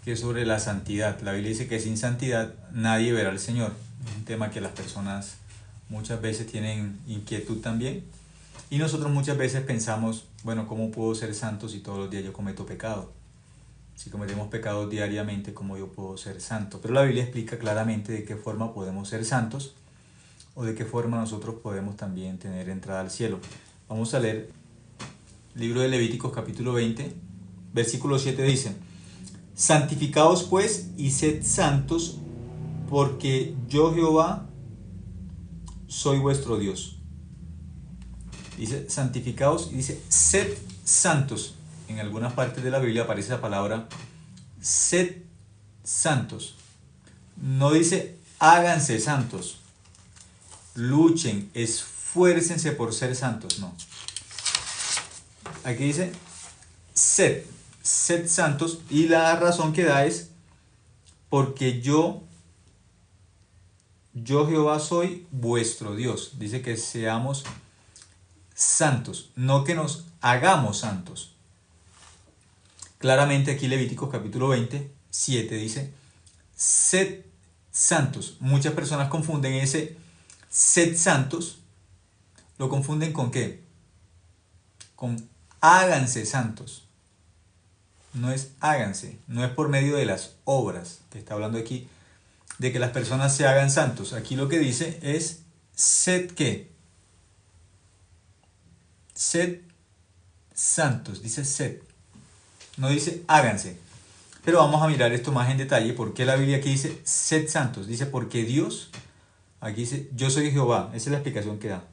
que es sobre la santidad. La Biblia dice que sin santidad nadie verá al Señor. Es un tema que las personas muchas veces tienen inquietud también. Y nosotros muchas veces pensamos, bueno, ¿cómo puedo ser santo si todos los días yo cometo pecado? Si cometemos pecados diariamente, ¿cómo yo puedo ser santo? Pero la Biblia explica claramente de qué forma podemos ser santos o de qué forma nosotros podemos también tener entrada al cielo. Vamos a leer el libro de Levíticos capítulo 20, versículo 7 dice: santificaos pues y sed santos, porque yo Jehová soy vuestro Dios. Dice santificaos y dice sed santos. En algunas partes de la Biblia aparece la palabra sed santos. No dice háganse santos, luchen, esfuércense por ser santos, no. Aquí dice sed santos, y la razón que da es porque yo Jehová soy vuestro Dios. Dice que seamos santos, no que nos hagamos santos. Claramente aquí Levíticos capítulo 20, 7 dice sed santos. Muchas personas confunden ese sed santos, lo confunden con ¿qué? Con háganse santos. No es háganse, no es por medio de las obras, que está hablando aquí de que las personas se hagan santos. Aquí lo que dice es sed ¿qué? Sed santos, dice sed, no dice háganse. Pero vamos a mirar esto más en detalle. ¿Por qué la Biblia aquí dice sed santos? Dice porque Dios, aquí dice yo soy Jehová. Esa es la explicación que da,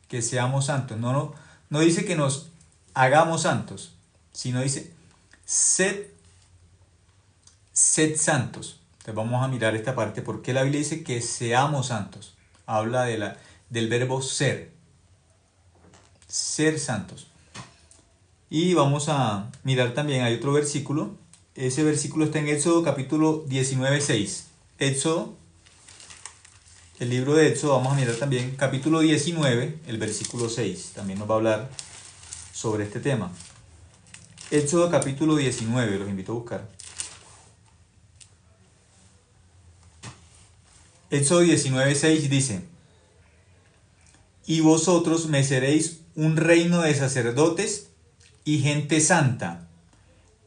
que seamos santos. No dice que nos hagamos santos, sino dice sed santos. Entonces vamos a mirar esta parte. ¿Por qué la Biblia dice que seamos santos? Habla del verbo ser santos. Y vamos a mirar también, hay otro versículo. Ese versículo está en Éxodo capítulo 19, 6. Éxodo, el libro de Éxodo, vamos a mirar también capítulo 19, el versículo 6. También nos va a hablar sobre este tema. Éxodo capítulo 19, los invito a buscar. Éxodo 19, 6 dice: y vosotros me seréis un reino de sacerdotes y gente santa.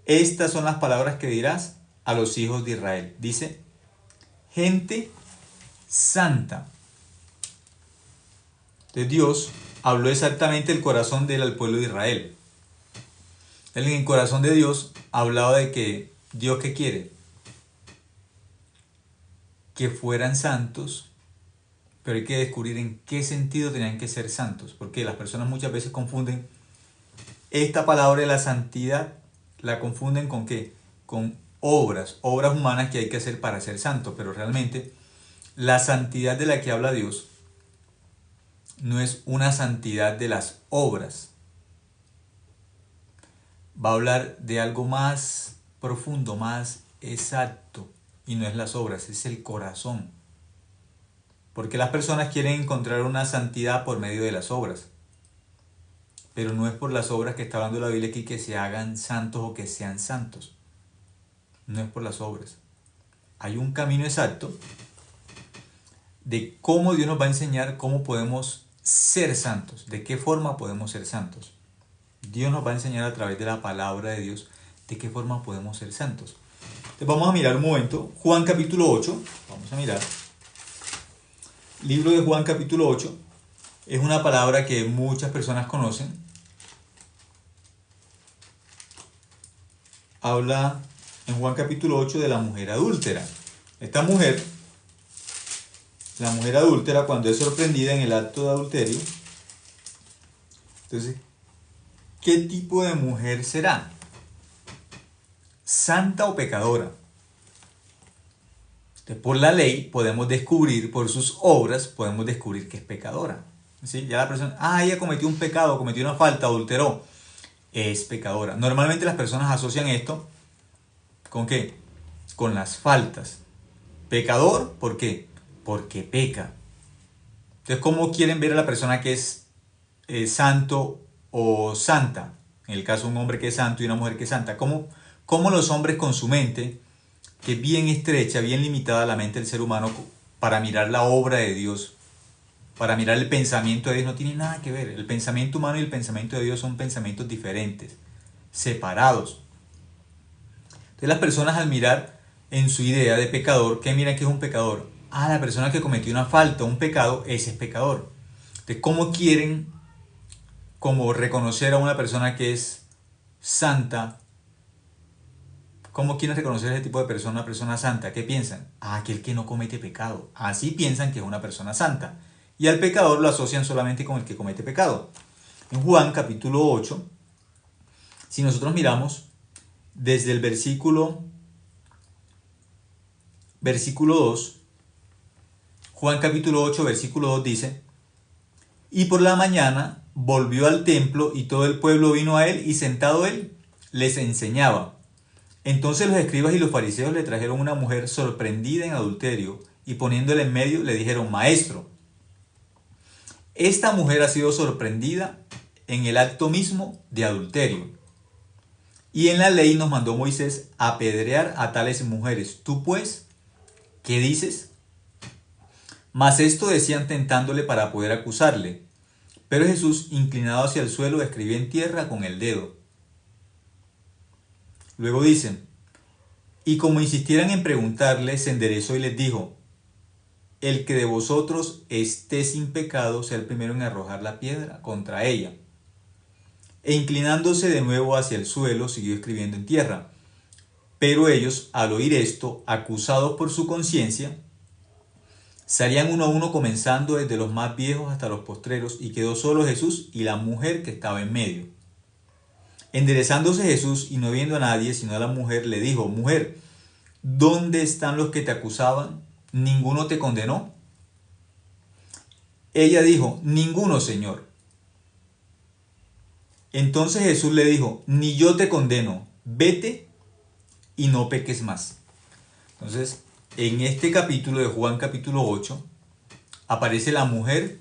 Estas son las palabras que dirás a los hijos de Israel. Dice, gente santa. Entonces Dios habló exactamente el corazón del pueblo de Israel. En el corazón de Dios hablaba de que Dios, ¿qué quiere? Que fueran santos, pero hay que descubrir en qué sentido tenían que ser santos, porque las personas muchas veces confunden esta palabra de la santidad, la confunden con ¿qué? Con obras humanas que hay que hacer para ser santo, pero realmente la santidad de la que habla Dios no es una santidad de las obras. Va a hablar de algo más profundo, más exacto, y no es las obras, es el corazón. Porque las personas quieren encontrar una santidad por medio de las obras. Pero no es por las obras que está hablando la Biblia aquí que se hagan santos o que sean santos. No es por las obras. Hay un camino exacto de cómo Dios nos va a enseñar cómo podemos ser santos, de qué forma podemos ser santos. Dios nos va a enseñar a través de la palabra de Dios de qué forma podemos ser santos. Entonces vamos a mirar un momento, Juan capítulo 8, vamos a mirar. Libro de Juan capítulo 8, es una palabra que muchas personas conocen. Habla en Juan capítulo 8 de la mujer adúltera. Esta mujer, la mujer adúltera, cuando es sorprendida en el acto de adulterio, entonces, ¿qué tipo de mujer será? ¿Santa o pecadora? Entonces, por la ley podemos descubrir, por sus obras, podemos descubrir que es pecadora. ¿Sí? Ya la persona, ella cometió un pecado, cometió una falta, adulteró. Es pecadora. Normalmente las personas asocian esto ¿con qué? Con las faltas. Pecador, ¿por qué? Porque peca. Entonces, ¿cómo quieren ver a la persona que es santo o santa? En el caso de un hombre que es santo y una mujer que es santa. ¿Cómo los hombres con su mente que es bien estrecha, bien limitada la mente del ser humano para mirar la obra de Dios, para mirar el pensamiento de Dios, no tiene nada que ver. El pensamiento humano y el pensamiento de Dios son pensamientos diferentes, separados. Entonces las personas al mirar en su idea de pecador, ¿qué miran que es un pecador? Ah, la persona que cometió una falta, un pecado, ese es pecador. Entonces, ¿cómo quieren como reconocer a una persona que es santa? ¿Cómo quieren reconocer a ese tipo de persona, una persona santa? ¿Qué piensan? Ah, aquel que no comete pecado. Así piensan que es una persona santa. Y al pecador lo asocian solamente con el que comete pecado. En Juan capítulo 8, si nosotros miramos desde el versículo 2, Juan capítulo 8, versículo 2 dice: y por la mañana volvió al templo y todo el pueblo vino a él y sentado él les enseñaba. Entonces los escribas y los fariseos le trajeron una mujer sorprendida en adulterio y poniéndola en medio le dijeron: Maestro, esta mujer ha sido sorprendida en el acto mismo de adulterio. Y en la ley nos mandó Moisés apedrear a tales mujeres. Tú pues, ¿qué dices? Mas esto decían tentándole para poder acusarle. Pero Jesús, inclinado hacia el suelo, escribía en tierra con el dedo. Luego dicen: y como insistieran en preguntarle, se enderezó y les dijo: el que de vosotros esté sin pecado sea el primero en arrojar la piedra contra ella. E inclinándose de nuevo hacia el suelo, siguió escribiendo en tierra. Pero ellos, al oír esto, acusados por su conciencia, salían uno a uno, comenzando desde los más viejos hasta los postreros, y quedó solo Jesús y la mujer que estaba en medio. Enderezándose Jesús y no viendo a nadie sino a la mujer, le dijo: mujer, ¿dónde están los que te acusaban? ¿Ninguno te condenó? Ella dijo: ninguno, Señor. Entonces Jesús le dijo: ni yo te condeno, vete y no peques más. Entonces, en este capítulo de Juan capítulo 8, aparece la mujer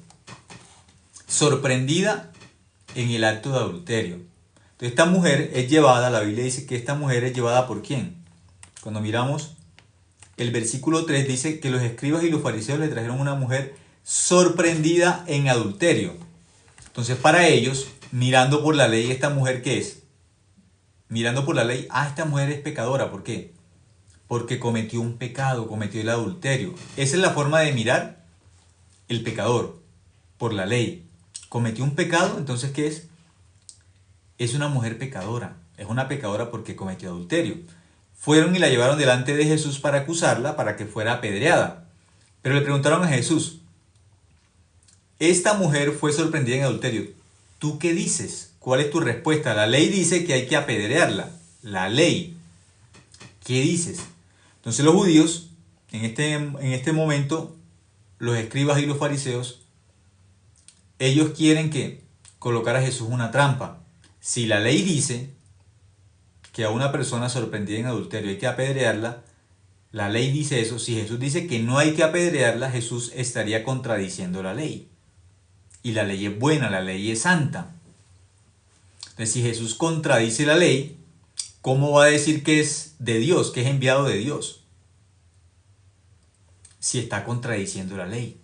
sorprendida en el acto de adulterio. Entonces, esta mujer es llevada, la Biblia dice que esta mujer es llevada ¿por quién? Cuando miramos el versículo 3 dice que los escribas y los fariseos le trajeron una mujer sorprendida en adulterio. Entonces, para ellos, mirando por la ley, ¿esta mujer qué es? Mirando por la ley, esta mujer es pecadora. ¿Por qué? Porque cometió un pecado, cometió el adulterio. Esa es la forma de mirar el pecador, por la ley. Cometió un pecado, entonces ¿qué es? Es una mujer pecadora. Es una pecadora porque cometió adulterio. Fueron y la llevaron delante de Jesús para acusarla, para que fuera apedreada. Pero le preguntaron a Jesús: esta mujer fue sorprendida en adulterio. ¿Tú qué dices? ¿Cuál es tu respuesta? La ley dice que hay que apedrearla. La ley. ¿Qué dices? Entonces los judíos, en este momento, los escribas y los fariseos, ellos quieren que colocar a Jesús una trampa. Si la ley dice que a una persona sorprendida en adulterio hay que apedrearla, la ley dice eso. Si Jesús dice que no hay que apedrearla, Jesús estaría contradiciendo la ley. Y la ley es buena, la ley es santa. Entonces, si Jesús contradice la ley, ¿cómo va a decir que es de Dios, que es enviado de Dios? Si está contradiciendo la ley.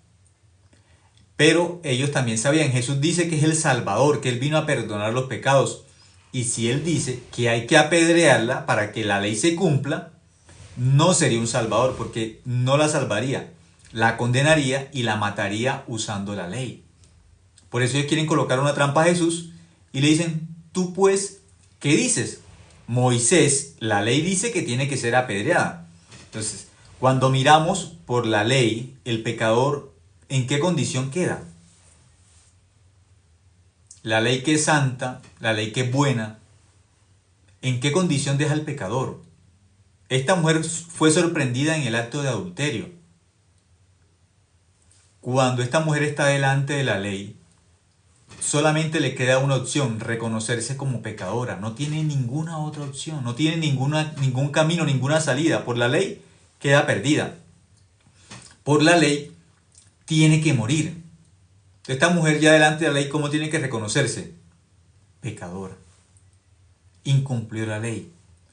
Pero ellos también sabían, Jesús dice que es el Salvador, que Él vino a perdonar los pecados. Y si Él dice que hay que apedrearla para que la ley se cumpla, no sería un Salvador, porque no la salvaría, la condenaría y la mataría usando la ley. Por eso ellos quieren colocar una trampa a Jesús y le dicen: tú pues, ¿qué dices? Moisés, la ley dice que tiene que ser apedreada. Entonces, cuando miramos por la ley, el pecador, ¿en qué condición queda? La ley que es santa, la ley que es buena, ¿en qué condición deja el pecador? Esta mujer fue sorprendida en el acto de adulterio. Cuando esta mujer está delante de la ley, solamente le queda una opción: reconocerse como pecadora. No tiene ninguna otra opción, no tiene ningún camino, ninguna salida. Por la ley queda perdida. Por la ley tiene que morir. Esta mujer ya delante de la ley, ¿cómo tiene que reconocerse? Pecadora. Incumplió la ley.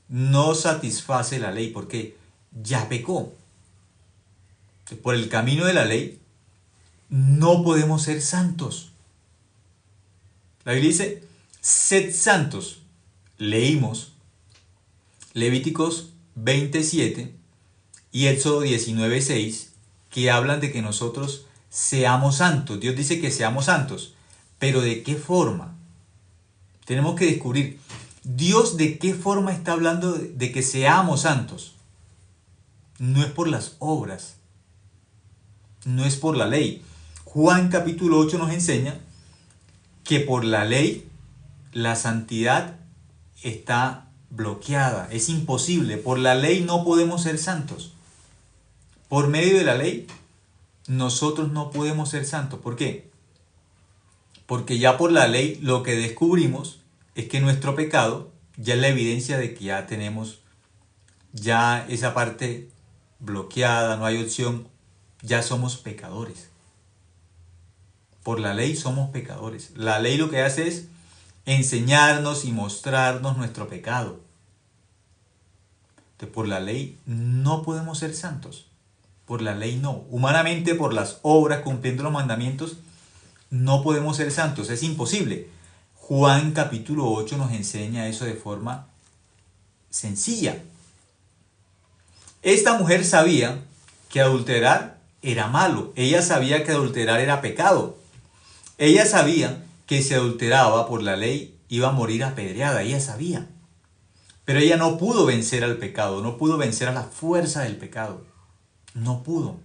No satisface la ley. ¿Por qué? ya pecó. Por el camino de la ley no podemos ser santos. La Biblia dice, sed santos. Leímos Levíticos 27 y Éxodo 19:6, que hablan de que nosotros seamos santos. Dios dice que seamos santos, pero ¿de qué forma? Tenemos que descubrir, Dios de qué forma está hablando de que seamos santos. No es por las obras, no es por la ley. Juan capítulo 8 nos enseña que por la ley la santidad está bloqueada, es imposible. Por la ley no podemos ser santos. Por medio de la ley nosotros no podemos ser santos. ¿Por qué? Porque ya por la ley lo que descubrimos es que nuestro pecado ya es la evidencia de que ya tenemos ya esa parte bloqueada, no hay opción, ya somos pecadores. Por la ley somos pecadores. La ley lo que hace es enseñarnos y mostrarnos nuestro pecado. Entonces, por la ley no podemos ser santos. Por la ley no. Humanamente, por las obras, cumpliendo los mandamientos, no podemos ser santos. Es imposible. Juan capítulo 8 nos enseña eso de forma sencilla. Esta mujer sabía que adulterar era malo. Ella sabía que adulterar era pecado. Ella sabía que si adulteraba por la ley iba a morir apedreada. Ella sabía. Pero ella no pudo vencer al pecado. No pudo vencer a la fuerza del pecado. No pudo.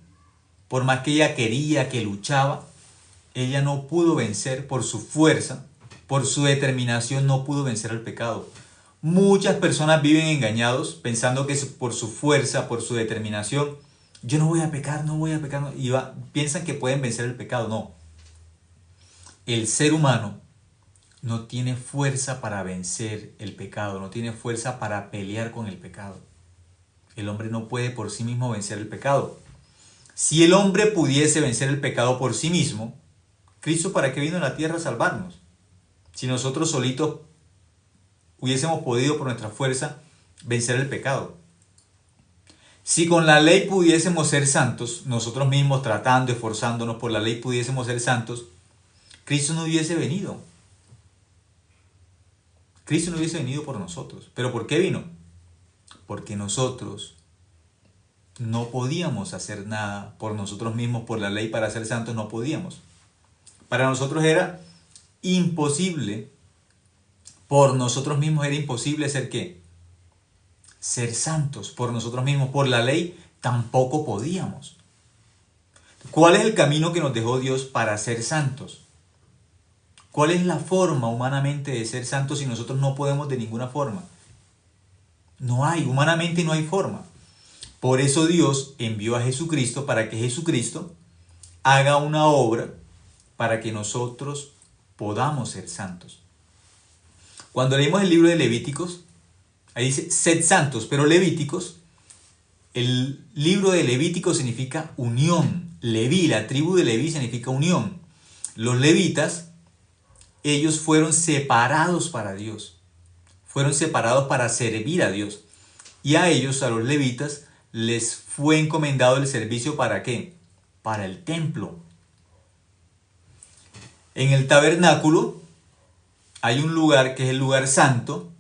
Por más que ella quería, que luchaba, ella no pudo vencer por su fuerza, por su determinación, no pudo vencer al pecado. Muchas personas viven engañados pensando que por su fuerza, por su determinación, yo no voy a pecar, no voy a pecar, y piensan que pueden vencer el pecado. No. El ser humano no tiene fuerza para vencer el pecado, no tiene fuerza para pelear con el pecado. El hombre no puede por sí mismo vencer el pecado. Si el hombre pudiese vencer el pecado por sí mismo, ¿Cristo para qué vino a la tierra a salvarnos? Si nosotros solitos hubiésemos podido por nuestra fuerza vencer el pecado. Si con la ley pudiésemos ser santos, nosotros mismos tratando, esforzándonos por la ley pudiésemos ser santos, Cristo no hubiese venido. Cristo no hubiese venido por nosotros. ¿Pero por qué vino? Porque nosotros no podíamos hacer nada por nosotros mismos, por la ley para ser santos no podíamos. Para nosotros era imposible, por nosotros mismos era imposible ser ¿qué? Ser santos por nosotros mismos. Por la ley tampoco podíamos. ¿Cuál es el camino que nos dejó Dios para ser santos? ¿Cuál es la forma humanamente de ser santos si nosotros no podemos de ninguna forma? No hay, humanamente no hay forma. Por eso Dios envió a Jesucristo para que Jesucristo haga una obra para que nosotros podamos ser santos. Cuando leímos el libro de Levíticos, ahí dice, sed santos, pero Levíticos, el libro de Levíticos significa unión. Leví, la tribu de Leví significa unión. Los levitas, ellos fueron separados para Dios. Fueron separados para servir a Dios. Y a ellos, a los levitas, les fue encomendado el servicio ¿para qué? Para el templo. En el tabernáculo hay un lugar que es el lugar santo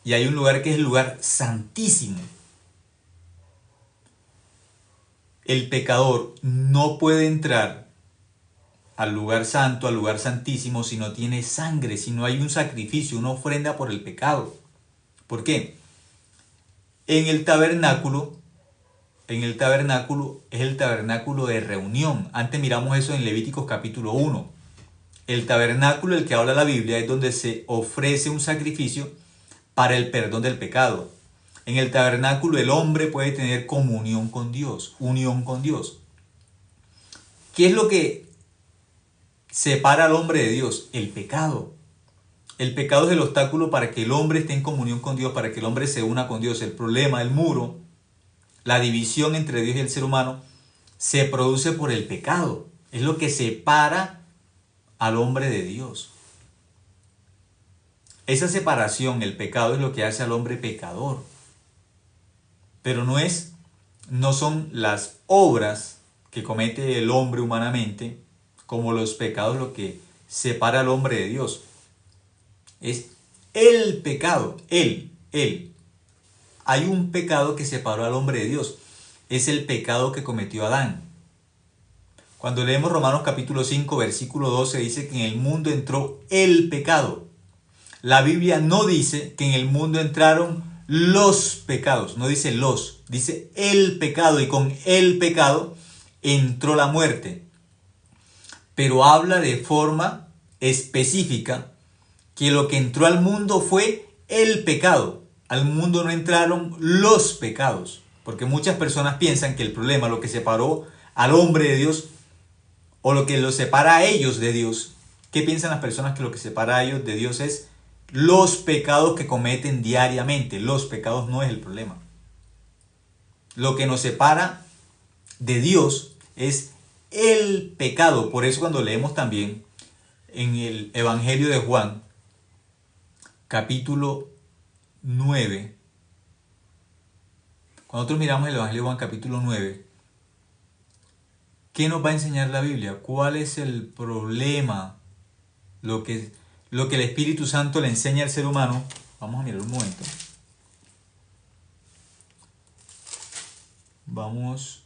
y hay un lugar que es el lugar santísimo. El pecador no puede entrar al lugar santo, al lugar santísimo, si no tiene sangre, si no hay un sacrificio, una ofrenda por el pecado. ¿Por qué? En el tabernáculo es el tabernáculo de reunión. Antes miramos eso en Levíticos capítulo 1. El tabernáculo, el que habla la Biblia, es donde se ofrece un sacrificio para el perdón del pecado. En el tabernáculo el hombre puede tener comunión con Dios, unión con Dios. ¿Qué es lo que separa al hombre de Dios? El pecado. El pecado es el obstáculo para que el hombre esté en comunión con Dios, para que el hombre se una con Dios. El problema, el muro, la división entre Dios y el ser humano se produce por el pecado. Es lo que separa al hombre de Dios. Esa separación, el pecado, es lo que hace al hombre pecador. Pero no es no son las obras que comete el hombre humanamente, como los pecados, lo que separa al hombre de Dios. Es el pecado, él. Hay un pecado que separó al hombre de Dios. Es el pecado que cometió Adán. Cuando leemos Romanos capítulo 5, versículo 12, dice que en el mundo entró el pecado. La Biblia no dice que en el mundo entraron los pecados, no dice los, dice el pecado, y con el pecado entró la muerte. Pero habla de forma específica que lo que entró al mundo fue el pecado. Al mundo no entraron los pecados, porque muchas personas piensan que el problema, lo que separó al hombre de Dios, o lo que los separa a ellos de Dios, ¿qué piensan las personas? Que lo que separa a ellos de Dios es los pecados que cometen diariamente. Los pecados no es el problema. Lo que nos separa de Dios es el pecado. Por eso cuando leemos también en el Evangelio de Juan, capítulo 9, cuando nosotros miramos el Evangelio de Juan, capítulo 9, ¿qué nos va a enseñar la Biblia? ¿Cuál es el problema? Lo que el Espíritu Santo le enseña al ser humano. Vamos a mirar un momento. Vamos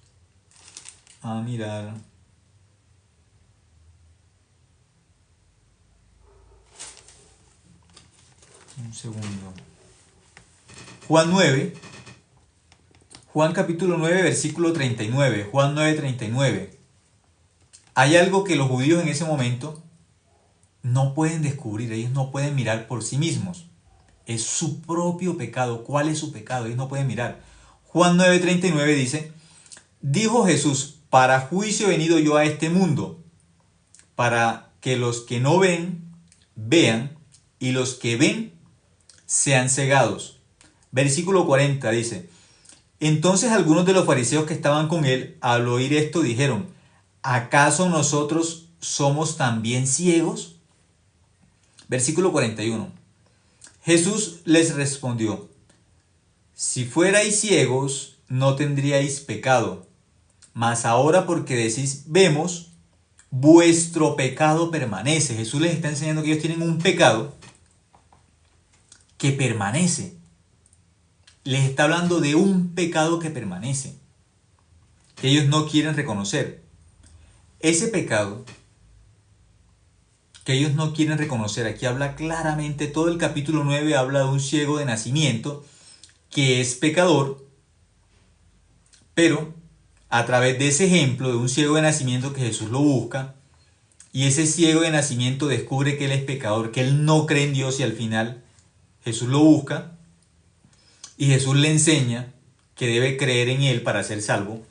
a mirar. Un segundo. Juan 9. Juan capítulo 9, versículo 39. Juan 9, 39. Hay algo que los judíos en ese momento no pueden descubrir. Ellos no pueden mirar por sí mismos. Es su propio pecado. ¿Cuál es su pecado? Ellos no pueden mirar. Juan 9, 39 dice: dijo Jesús, para juicio he venido yo a este mundo, para que los que no ven, vean, y los que ven, sean cegados. Versículo 40 dice: entonces algunos de los fariseos que estaban con él, al oír esto, dijeron: ¿acaso nosotros somos también ciegos? Versículo 41. Jesús les respondió: si fuerais ciegos, no tendríais pecado, mas ahora porque decís vemos, vuestro pecado permanece. Jesús les está enseñando que ellos tienen un pecado que permanece. Les está hablando de un pecado que permanece, que ellos no quieren reconocer. Ese pecado que ellos no quieren reconocer, aquí habla claramente, todo el capítulo 9 habla de un ciego de nacimiento que es pecador, pero a través de ese ejemplo de un ciego de nacimiento que Jesús lo busca, y ese ciego de nacimiento descubre que él es pecador, que él no cree en Dios, y al final Jesús lo busca y Jesús le enseña que debe creer en él para ser salvo.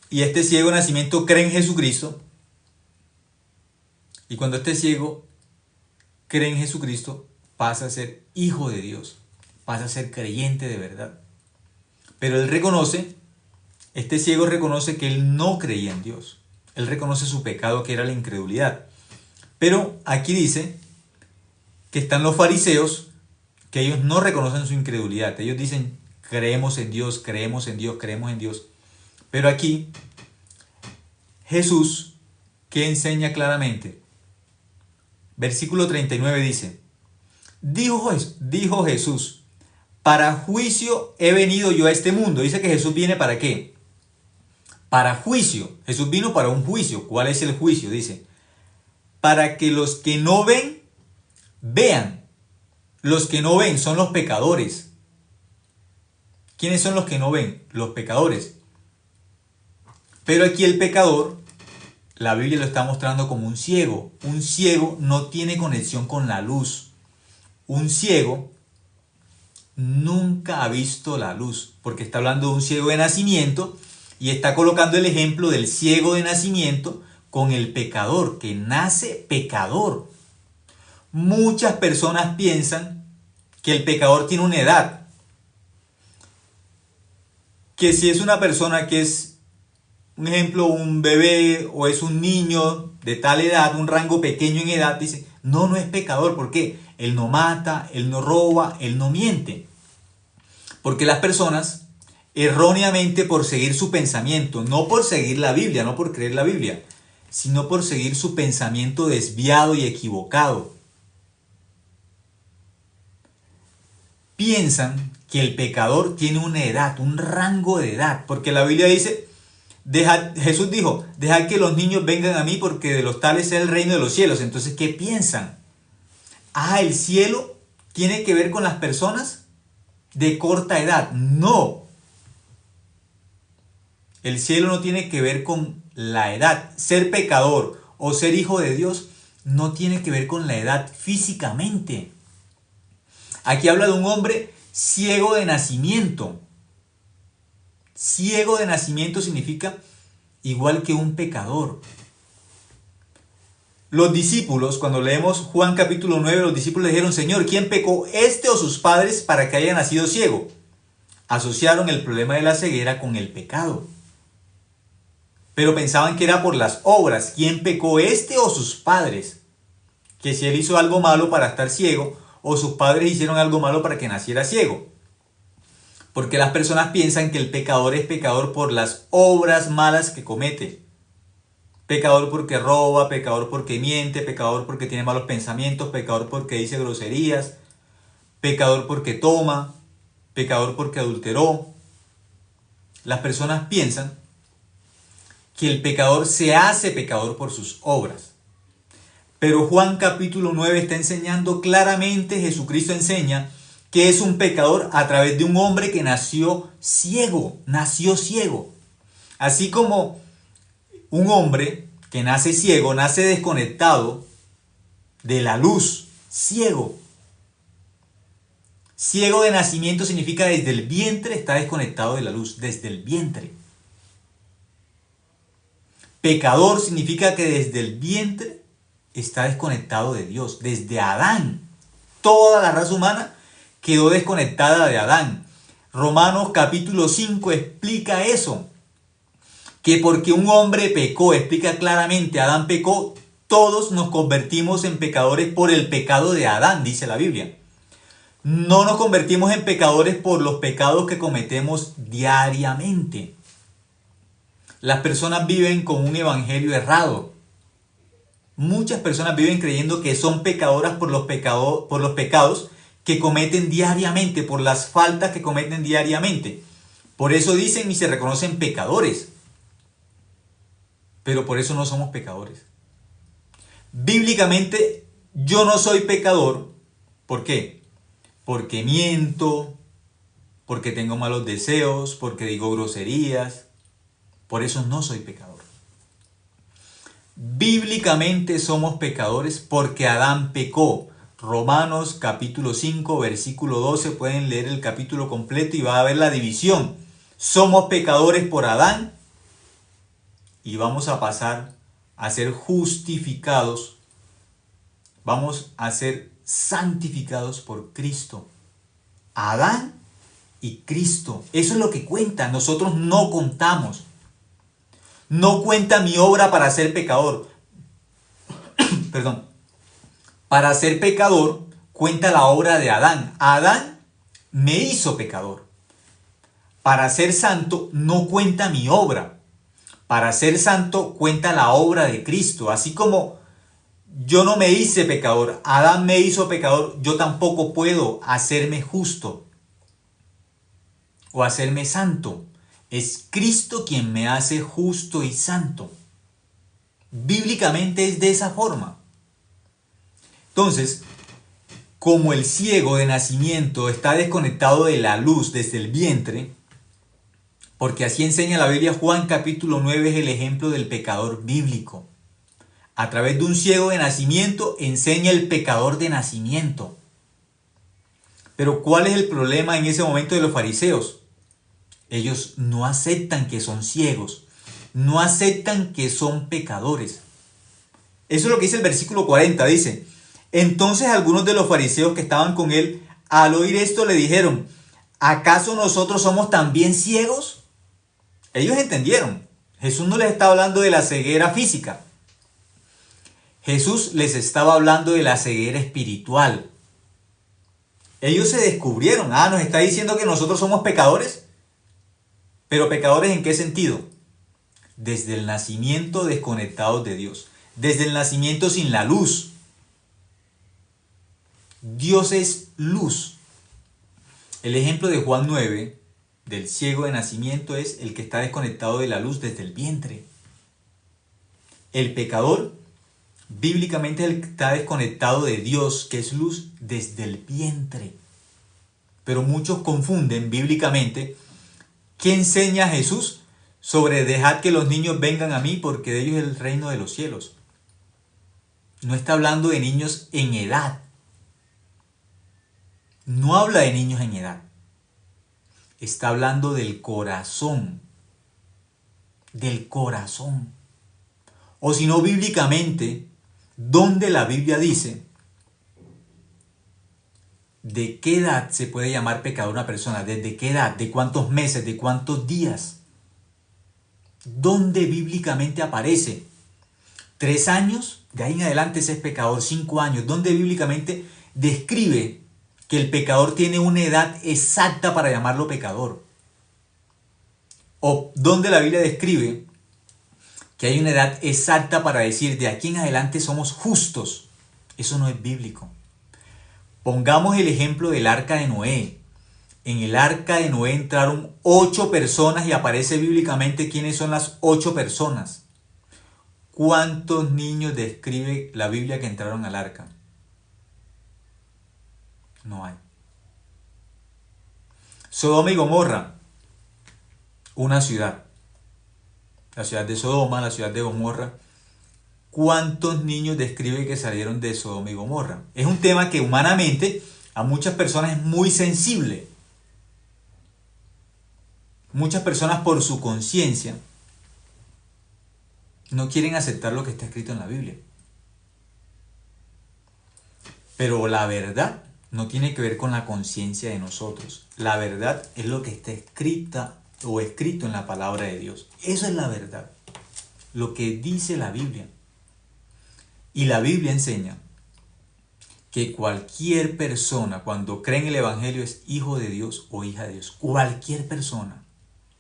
Y este ciego de nacimiento cree en Jesucristo, y cuando este ciego cree en Jesucristo pasa a ser hijo de Dios, pasa a ser creyente de verdad. Pero él reconoce, este ciego reconoce que él no creía en Dios. Él reconoce su pecado, que era la incredulidad. Pero aquí dice que están los fariseos, que ellos no reconocen su incredulidad. Ellos dicen: creemos en Dios, creemos en Dios, creemos en Dios. Pero aquí Jesús, ¿qué enseña claramente? Versículo 39 dice: dijo Jesús, para juicio he venido yo a este mundo. Dice que Jesús viene ¿para qué? Para juicio. Jesús vino para un juicio. ¿Cuál es el juicio? Dice: para que los que no ven, vean. Los que no ven son los pecadores. ¿Quiénes son los que no ven? Los pecadores. Pero aquí el pecador, la Biblia lo está mostrando como un ciego. Un ciego no tiene conexión con la luz. Un ciego nunca ha visto la luz, porque está hablando de un ciego de nacimiento y está colocando el ejemplo del ciego de nacimiento con el pecador, que nace pecador. Muchas personas piensan que el pecador tiene una edad, que si es una persona que es, un ejemplo, un bebé o es un niño de tal edad, un rango pequeño en edad, dice: no es pecador. ¿Por qué? Él no mata, él no roba, él no miente. Porque las personas erróneamente por seguir su pensamiento, no por seguir la Biblia, no por creer la Biblia, sino por seguir su pensamiento desviado y equivocado. Piensan que el pecador tiene una edad, un rango de edad, porque la Biblia dice, Jesús dijo, dejad que los niños vengan a mí porque de los tales es el reino de los cielos. Entonces, ¿qué piensan? ¿El cielo tiene que ver con las personas de corta edad? No. El cielo no tiene que ver con la edad. Ser pecador o ser hijo de Dios no tiene que ver con la edad físicamente. Aquí habla de un hombre ciego de nacimiento. Ciego de nacimiento significa igual que un pecador. Los discípulos, cuando leemos Juan capítulo 9, los discípulos le dijeron, Señor, ¿quién pecó, este o sus padres, para que haya nacido ciego? Asociaron el problema de la ceguera con el pecado. Pero pensaban que era por las obras. ¿Quién pecó, este o sus padres? Que si él hizo algo malo para estar ciego, o sus padres hicieron algo malo para que naciera ciego. Porque las personas piensan que el pecador es pecador por las obras malas que comete. Pecador porque roba, pecador porque miente, pecador porque tiene malos pensamientos, pecador porque dice groserías, pecador porque toma, pecador porque adulteró. Las personas piensan que el pecador se hace pecador por sus obras. Pero Juan capítulo 9 está enseñando claramente, Jesucristo enseña que es un pecador a través de un hombre que nació ciego. Así como un hombre que nace ciego, nace desconectado de la luz, ciego. Ciego de nacimiento significa desde el vientre está desconectado de la luz, desde el vientre. Pecador significa que desde el vientre está desconectado de Dios, desde Adán. Toda la raza humana quedó desconectada de Adán. Romanos capítulo 5 explica eso. Que porque un hombre pecó, explica claramente, Adán pecó, todos nos convertimos en pecadores por el pecado de Adán, dice la Biblia. No nos convertimos en pecadores por los pecados que cometemos diariamente. Las personas viven con un evangelio errado. Muchas personas viven creyendo que son pecadoras por los pecados que cometen diariamente, por las faltas que cometen diariamente. Por eso dicen y se reconocen pecadores. Pero por eso no somos pecadores. Bíblicamente, yo no soy pecador. ¿Por qué? Porque miento, porque tengo malos deseos, porque digo groserías. Por eso no soy pecador. Bíblicamente somos pecadores porque Adán pecó. Romanos capítulo 5, versículo 12, pueden leer el capítulo completo y va a ver la división. Somos pecadores por Adán y vamos a pasar a ser justificados. Vamos a ser santificados por Cristo. Adán y Cristo. Eso es lo que cuenta. Nosotros no contamos. No cuenta mi obra para ser pecador. Perdón. Para ser pecador cuenta la obra de Adán. Adán me hizo pecador. Para ser santo no cuenta mi obra. Para ser santo cuenta la obra de Cristo. Así como yo no me hice pecador, Adán me hizo pecador, yo tampoco puedo hacerme justo o hacerme santo. Es Cristo quien me hace justo y santo. Bíblicamente es de esa forma. Entonces, como el ciego de nacimiento está desconectado de la luz desde el vientre, porque así enseña la Biblia, Juan capítulo 9 es el ejemplo del pecador bíblico. A través de un ciego de nacimiento enseña el pecador de nacimiento. Pero ¿cuál es el problema en ese momento de los fariseos? Ellos no aceptan que son ciegos, no aceptan que son pecadores. Eso es lo que dice el versículo 40, dice: entonces algunos de los fariseos que estaban con él, al oír esto le dijeron: ¿acaso nosotros somos también ciegos? Ellos entendieron. Jesús no les estaba hablando de la ceguera física. Jesús les estaba hablando de la ceguera espiritual. Ellos se descubrieron. Nos está diciendo que nosotros somos pecadores. ¿Pero pecadores en qué sentido? Desde el nacimiento desconectados de Dios. Desde el nacimiento sin la luz. Dios es luz. El ejemplo de Juan 9, del ciego de nacimiento, es el que está desconectado de la luz desde el vientre. El pecador, bíblicamente, es el que está desconectado de Dios, que es luz, desde el vientre. Pero muchos confunden bíblicamente qué enseña Jesús sobre dejad que los niños vengan a mí porque de ellos es el reino de los cielos. No está hablando de niños en edad. No habla de niños en edad. Está hablando del corazón. Del corazón. O si no, bíblicamente, ¿dónde la Biblia dice de qué edad se puede llamar pecador una persona? ¿Desde qué edad? ¿De cuántos meses? ¿De cuántos días? ¿Dónde bíblicamente aparece? 3 años, de ahí en adelante ese es pecador. 5 años. ¿Dónde bíblicamente describe que el pecador tiene una edad exacta para llamarlo pecador? ¿O dónde la Biblia describe que hay una edad exacta para decir de aquí en adelante somos justos? Eso no es bíblico. Pongamos el ejemplo del arca de Noé. En el arca de Noé entraron 8 personas y aparece bíblicamente quiénes son las 8 personas. ¿Cuántos niños describe la Biblia que entraron al arca? No hay. Sodoma y Gomorra, una ciudad. La ciudad de Sodoma, la ciudad de Gomorra. ¿Cuántos niños describe que salieron de Sodoma y Gomorra? Es un tema que humanamente a muchas personas es muy sensible. Muchas personas por su conciencia no quieren aceptar lo que está escrito en la Biblia. Pero la verdad no tiene que ver con la conciencia de nosotros. La verdad es lo que está escrita o escrito en la palabra de Dios. Eso es la verdad. Lo que dice la Biblia. Y la Biblia enseña que cualquier persona cuando cree en el Evangelio es hijo de Dios o hija de Dios. Cualquier persona.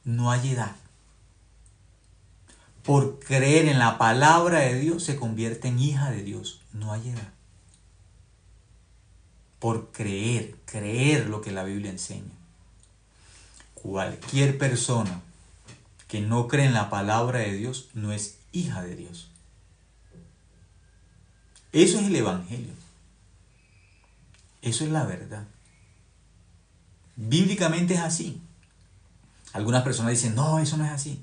No hay edad. Por creer en la palabra de Dios se convierte en hija de Dios. No hay edad. Por creer lo que la Biblia enseña. Cualquier persona que no cree en la palabra de Dios no es hija de Dios. Eso es el Evangelio. Eso es la verdad. Bíblicamente es así. Algunas personas dicen, no, eso no es así.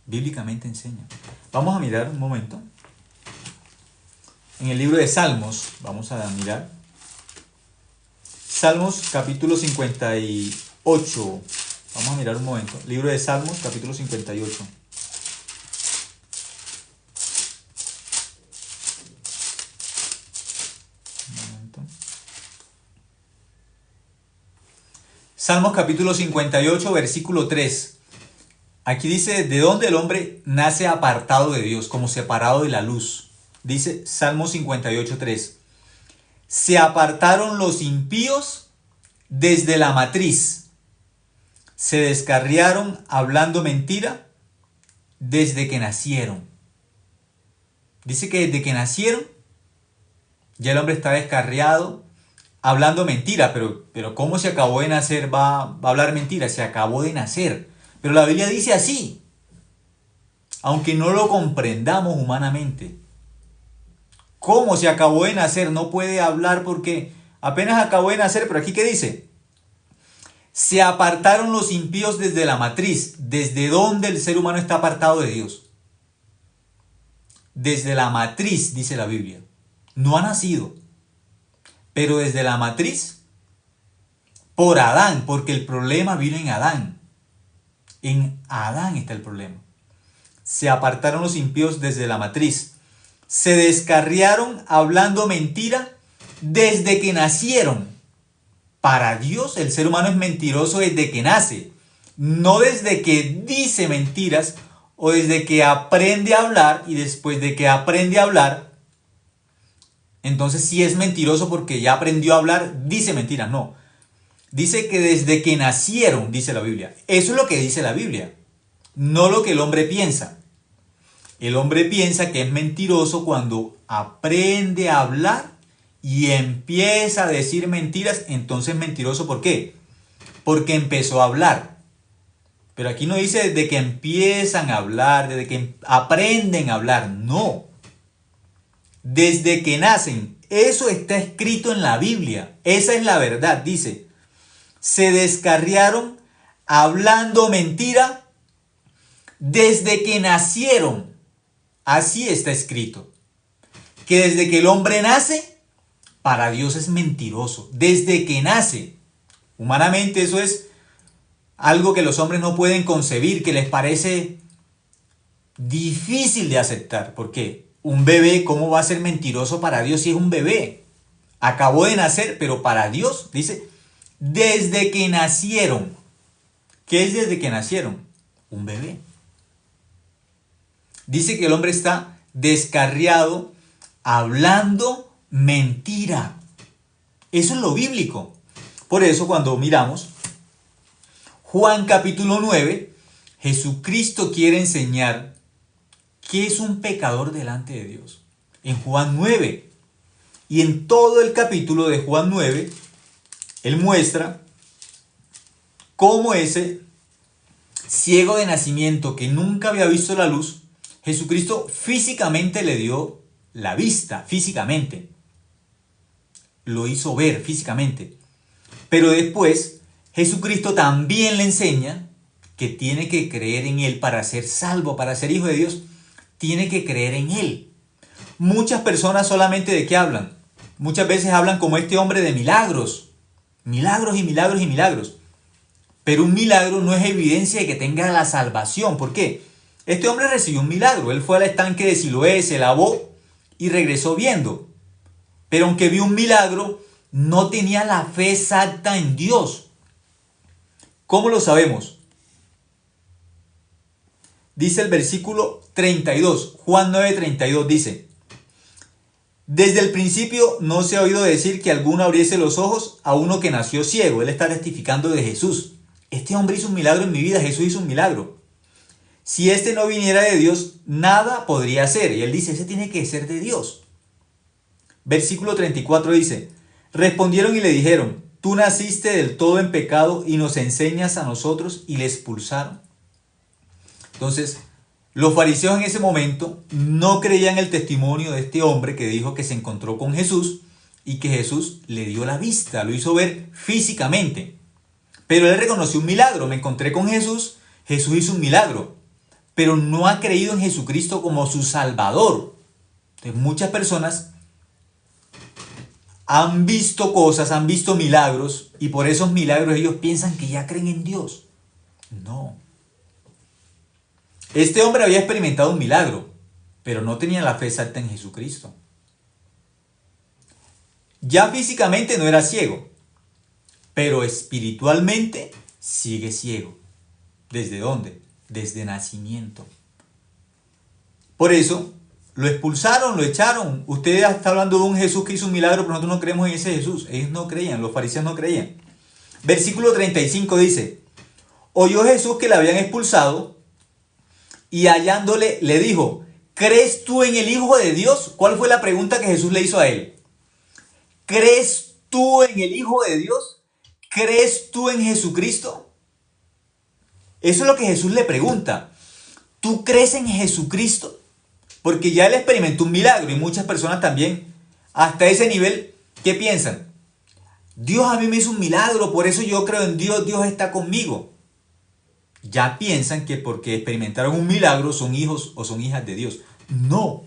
Bíblicamente enseña. Vamos a mirar un momento. En el libro de Salmos, vamos a mirar. Salmos capítulo 58. Vamos a mirar un momento. Libro de Salmos capítulo 58. Salmos capítulo 58, versículo 3. Aquí dice, ¿de dónde el hombre nace apartado de Dios, como separado de la luz? Dice Salmos 58, 3. Se apartaron los impíos desde la matriz. Se descarriaron hablando mentira desde que nacieron. Dice que desde que nacieron ya el hombre está descarriado hablando mentira, pero ¿cómo se acabó de nacer va a hablar mentira? Se acabó de nacer. Pero la Biblia dice así, aunque no lo comprendamos humanamente. ¿Cómo se acabó de nacer? No puede hablar porque apenas acabó de nacer, pero aquí ¿qué dice? Se apartaron los impíos desde la matriz. ¿Desde dónde el ser humano está apartado de Dios? Desde la matriz, dice la Biblia. No ha nacido. Pero desde la matriz, por Adán, porque el problema vino en Adán. En Adán está el problema. Se apartaron los impíos desde la matriz. Se descarriaron hablando mentira desde que nacieron. Para Dios el ser humano es mentiroso desde que nace. No desde que dice mentiras o desde que aprende a hablar y después de que aprende a hablar, entonces sí es mentiroso porque ya aprendió a hablar, dice mentiras. No. Dice que desde que nacieron, dice la Biblia. Eso es lo que dice la Biblia, no lo que el hombre piensa. El hombre piensa que es mentiroso cuando aprende a hablar y empieza a decir mentiras. Entonces mentiroso, ¿por qué? Porque empezó a hablar. Pero aquí no dice desde que empiezan a hablar, desde que aprenden a hablar. No. Desde que nacen. Eso está escrito en la Biblia. Esa es la verdad. Dice, se descarriaron hablando mentira desde que nacieron. Así está escrito. Que desde que el hombre nace, para Dios es mentiroso. Desde que nace. Humanamente eso es algo que los hombres no pueden concebir, que les parece difícil de aceptar. ¿Por qué? Un bebé, ¿cómo va a ser mentiroso para Dios si es un bebé? Acabó de nacer, pero para Dios, dice, desde que nacieron. ¿Qué es desde que nacieron? Un bebé. Dice que el hombre está descarriado, hablando mentira. Eso es lo bíblico. Por eso cuando miramos Juan capítulo 9, Jesucristo quiere enseñar qué es un pecador delante de Dios. En Juan 9. Y en todo el capítulo de Juan 9, Él muestra cómo ese ciego de nacimiento que nunca había visto la luz, Jesucristo físicamente le dio la vista, físicamente. Lo hizo ver físicamente. Pero después, Jesucristo también le enseña que tiene que creer en Él para ser salvo, para ser hijo de Dios. Tiene que creer en Él. Muchas personas solamente ¿de qué hablan? Muchas veces hablan como este hombre de milagros. Milagros y milagros y milagros. Pero un milagro no es evidencia de que tenga la salvación. ¿Por qué? Este hombre recibió un milagro. Él fue al estanque de Siloé, se lavó y regresó viendo. Pero aunque vio un milagro, no tenía la fe exacta en Dios. ¿Cómo lo sabemos? Dice el versículo 32, Juan 9:32 dice, desde el principio no se ha oído decir que alguno abriese los ojos a uno que nació ciego. Él está testificando de Jesús. Este hombre hizo un milagro en mi vida, Jesús hizo un milagro. Si este no viniera de Dios, nada podría ser. Y él dice, ese tiene que ser de Dios. Versículo 34 dice, respondieron y le dijeron, tú naciste del todo en pecado y nos enseñas a nosotros, y le expulsaron. Entonces, los fariseos en ese momento no creían el testimonio de este hombre que dijo que se encontró con Jesús y que Jesús le dio la vista, lo hizo ver físicamente. Pero él reconoció un milagro, me encontré con Jesús, Jesús hizo un milagro, pero no ha creído en Jesucristo como su Salvador. Entonces, muchas personas han visto cosas, han visto milagros, y por esos milagros ellos piensan que ya creen en Dios. No. Este hombre había experimentado un milagro, pero no tenía la fe exacta en Jesucristo. Ya físicamente no era ciego, pero espiritualmente sigue ciego. ¿Desde dónde? Desde nacimiento. Por eso lo expulsaron, lo echaron. Usted está hablando de un Jesús que hizo un milagro, pero nosotros no creemos en ese Jesús. Ellos no creían, los fariseos no creían. Versículo 35 dice, oyó Jesús que le habían expulsado, y hallándole le dijo, ¿crees tú en el Hijo de Dios? ¿Cuál fue la pregunta que Jesús le hizo a él? ¿Crees tú en el Hijo de Dios? ¿Crees tú en Jesucristo? Eso es lo que Jesús le pregunta. ¿Tú crees en Jesucristo? Porque ya él experimentó un milagro, y muchas personas también, hasta ese nivel, ¿qué piensan? Dios a mí me hizo un milagro, por eso yo creo en Dios, Dios está conmigo. Ya piensan que porque experimentaron un milagro son hijos o son hijas de Dios. No.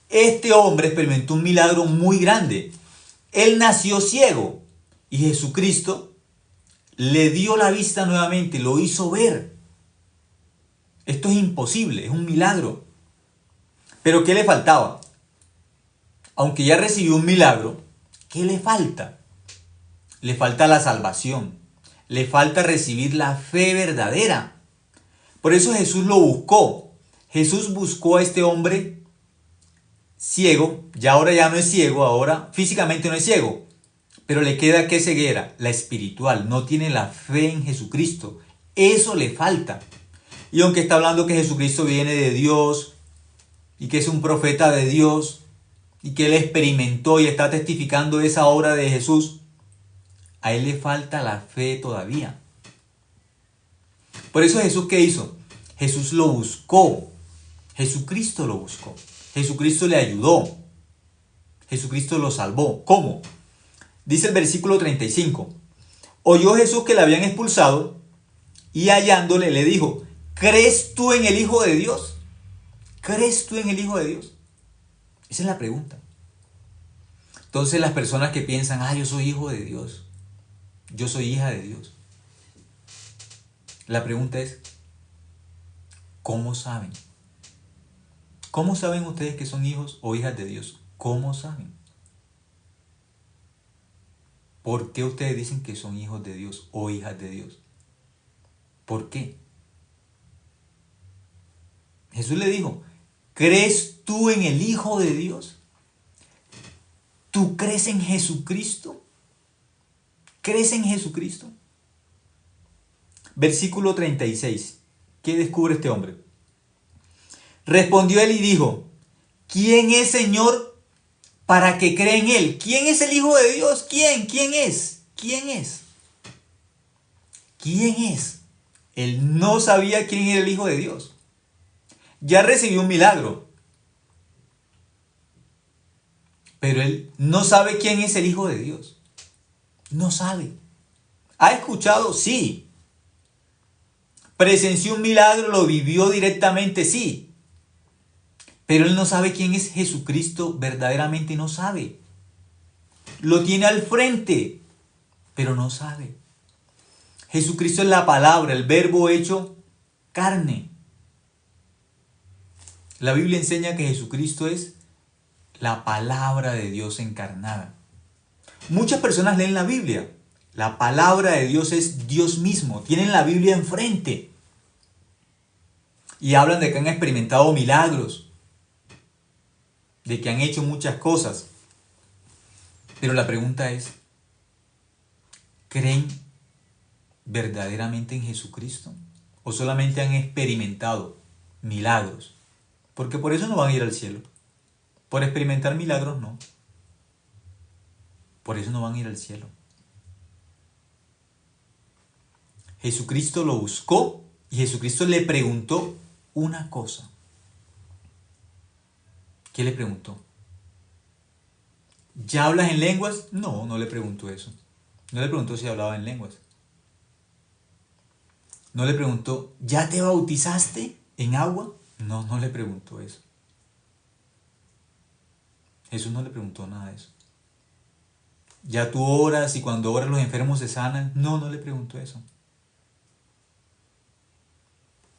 Este hombre experimentó un milagro muy grande. Él nació ciego y Jesucristo le dio la vista nuevamente, lo hizo ver. Esto es imposible, es un milagro. Pero ¿qué le faltaba? Aunque ya recibió un milagro, ¿qué le falta? Le falta la salvación. Le falta recibir la fe verdadera. Por eso Jesús lo buscó. Jesús buscó a este hombre ciego. Ya ahora ya no es ciego, ahora físicamente no es ciego. Pero le queda ¿qué ceguera? La espiritual. No tiene la fe en Jesucristo. Eso le falta. Y aunque está hablando que Jesucristo viene de Dios y que es un profeta de Dios y que él experimentó y está testificando esa obra de Jesús, a él le falta la fe todavía. Por eso Jesús, ¿qué hizo? Jesús lo buscó. Jesucristo lo buscó. Jesucristo le ayudó. Jesucristo lo salvó. ¿Cómo? Dice el versículo 35. Oyó Jesús que le habían expulsado y hallándole le dijo, ¿crees tú en el Hijo de Dios? ¿Crees tú en el Hijo de Dios? Esa es la pregunta. Entonces las personas que piensan, yo soy hijo de Dios, yo soy hija de Dios. La pregunta es, ¿cómo saben? ¿Cómo saben ustedes que son hijos o hijas de Dios? ¿Cómo saben? ¿Por qué ustedes dicen que son hijos de Dios o hijas de Dios? ¿Por qué? Jesús le dijo, ¿crees tú en el Hijo de Dios? ¿Tú crees en Jesucristo? ¿Crees en Jesucristo? Versículo 36. ¿Qué descubre este hombre? Respondió él y dijo, ¿quién es, Señor, para que cree en él? ¿Quién es el Hijo de Dios? ¿Quién? ¿Quién es? ¿Quién es? ¿Quién es? Él no sabía quién era el Hijo de Dios. Ya recibió un milagro, pero él no sabe quién es el Hijo de Dios. No sabe. ¿Ha escuchado? Sí. ¿Presenció un milagro? ¿Lo vivió directamente? Sí. Pero él no sabe quién es Jesucristo, verdaderamente no sabe. Lo tiene al frente, pero no sabe. Jesucristo es la palabra, el verbo hecho carne. La Biblia enseña que Jesucristo es la palabra de Dios encarnada. Muchas personas leen la Biblia. La palabra de Dios es Dios mismo. Tienen la Biblia enfrente. Y hablan de que han experimentado milagros. De que han hecho muchas cosas. Pero la pregunta es, ¿creen verdaderamente en Jesucristo? ¿O solamente han experimentado milagros? Porque por eso no van a ir al cielo. Por experimentar milagros no. Por eso no van a ir al cielo. Jesucristo lo buscó y Jesucristo le preguntó una cosa. ¿Qué le preguntó? ¿Ya hablas en lenguas? No, no le preguntó eso. No le preguntó si hablaba en lenguas. No le preguntó, ¿ya te bautizaste en agua? No, no le preguntó eso. Jesús no le preguntó nada de eso. ¿Ya tú oras y cuando oras los enfermos se sanan? No, no le preguntó eso.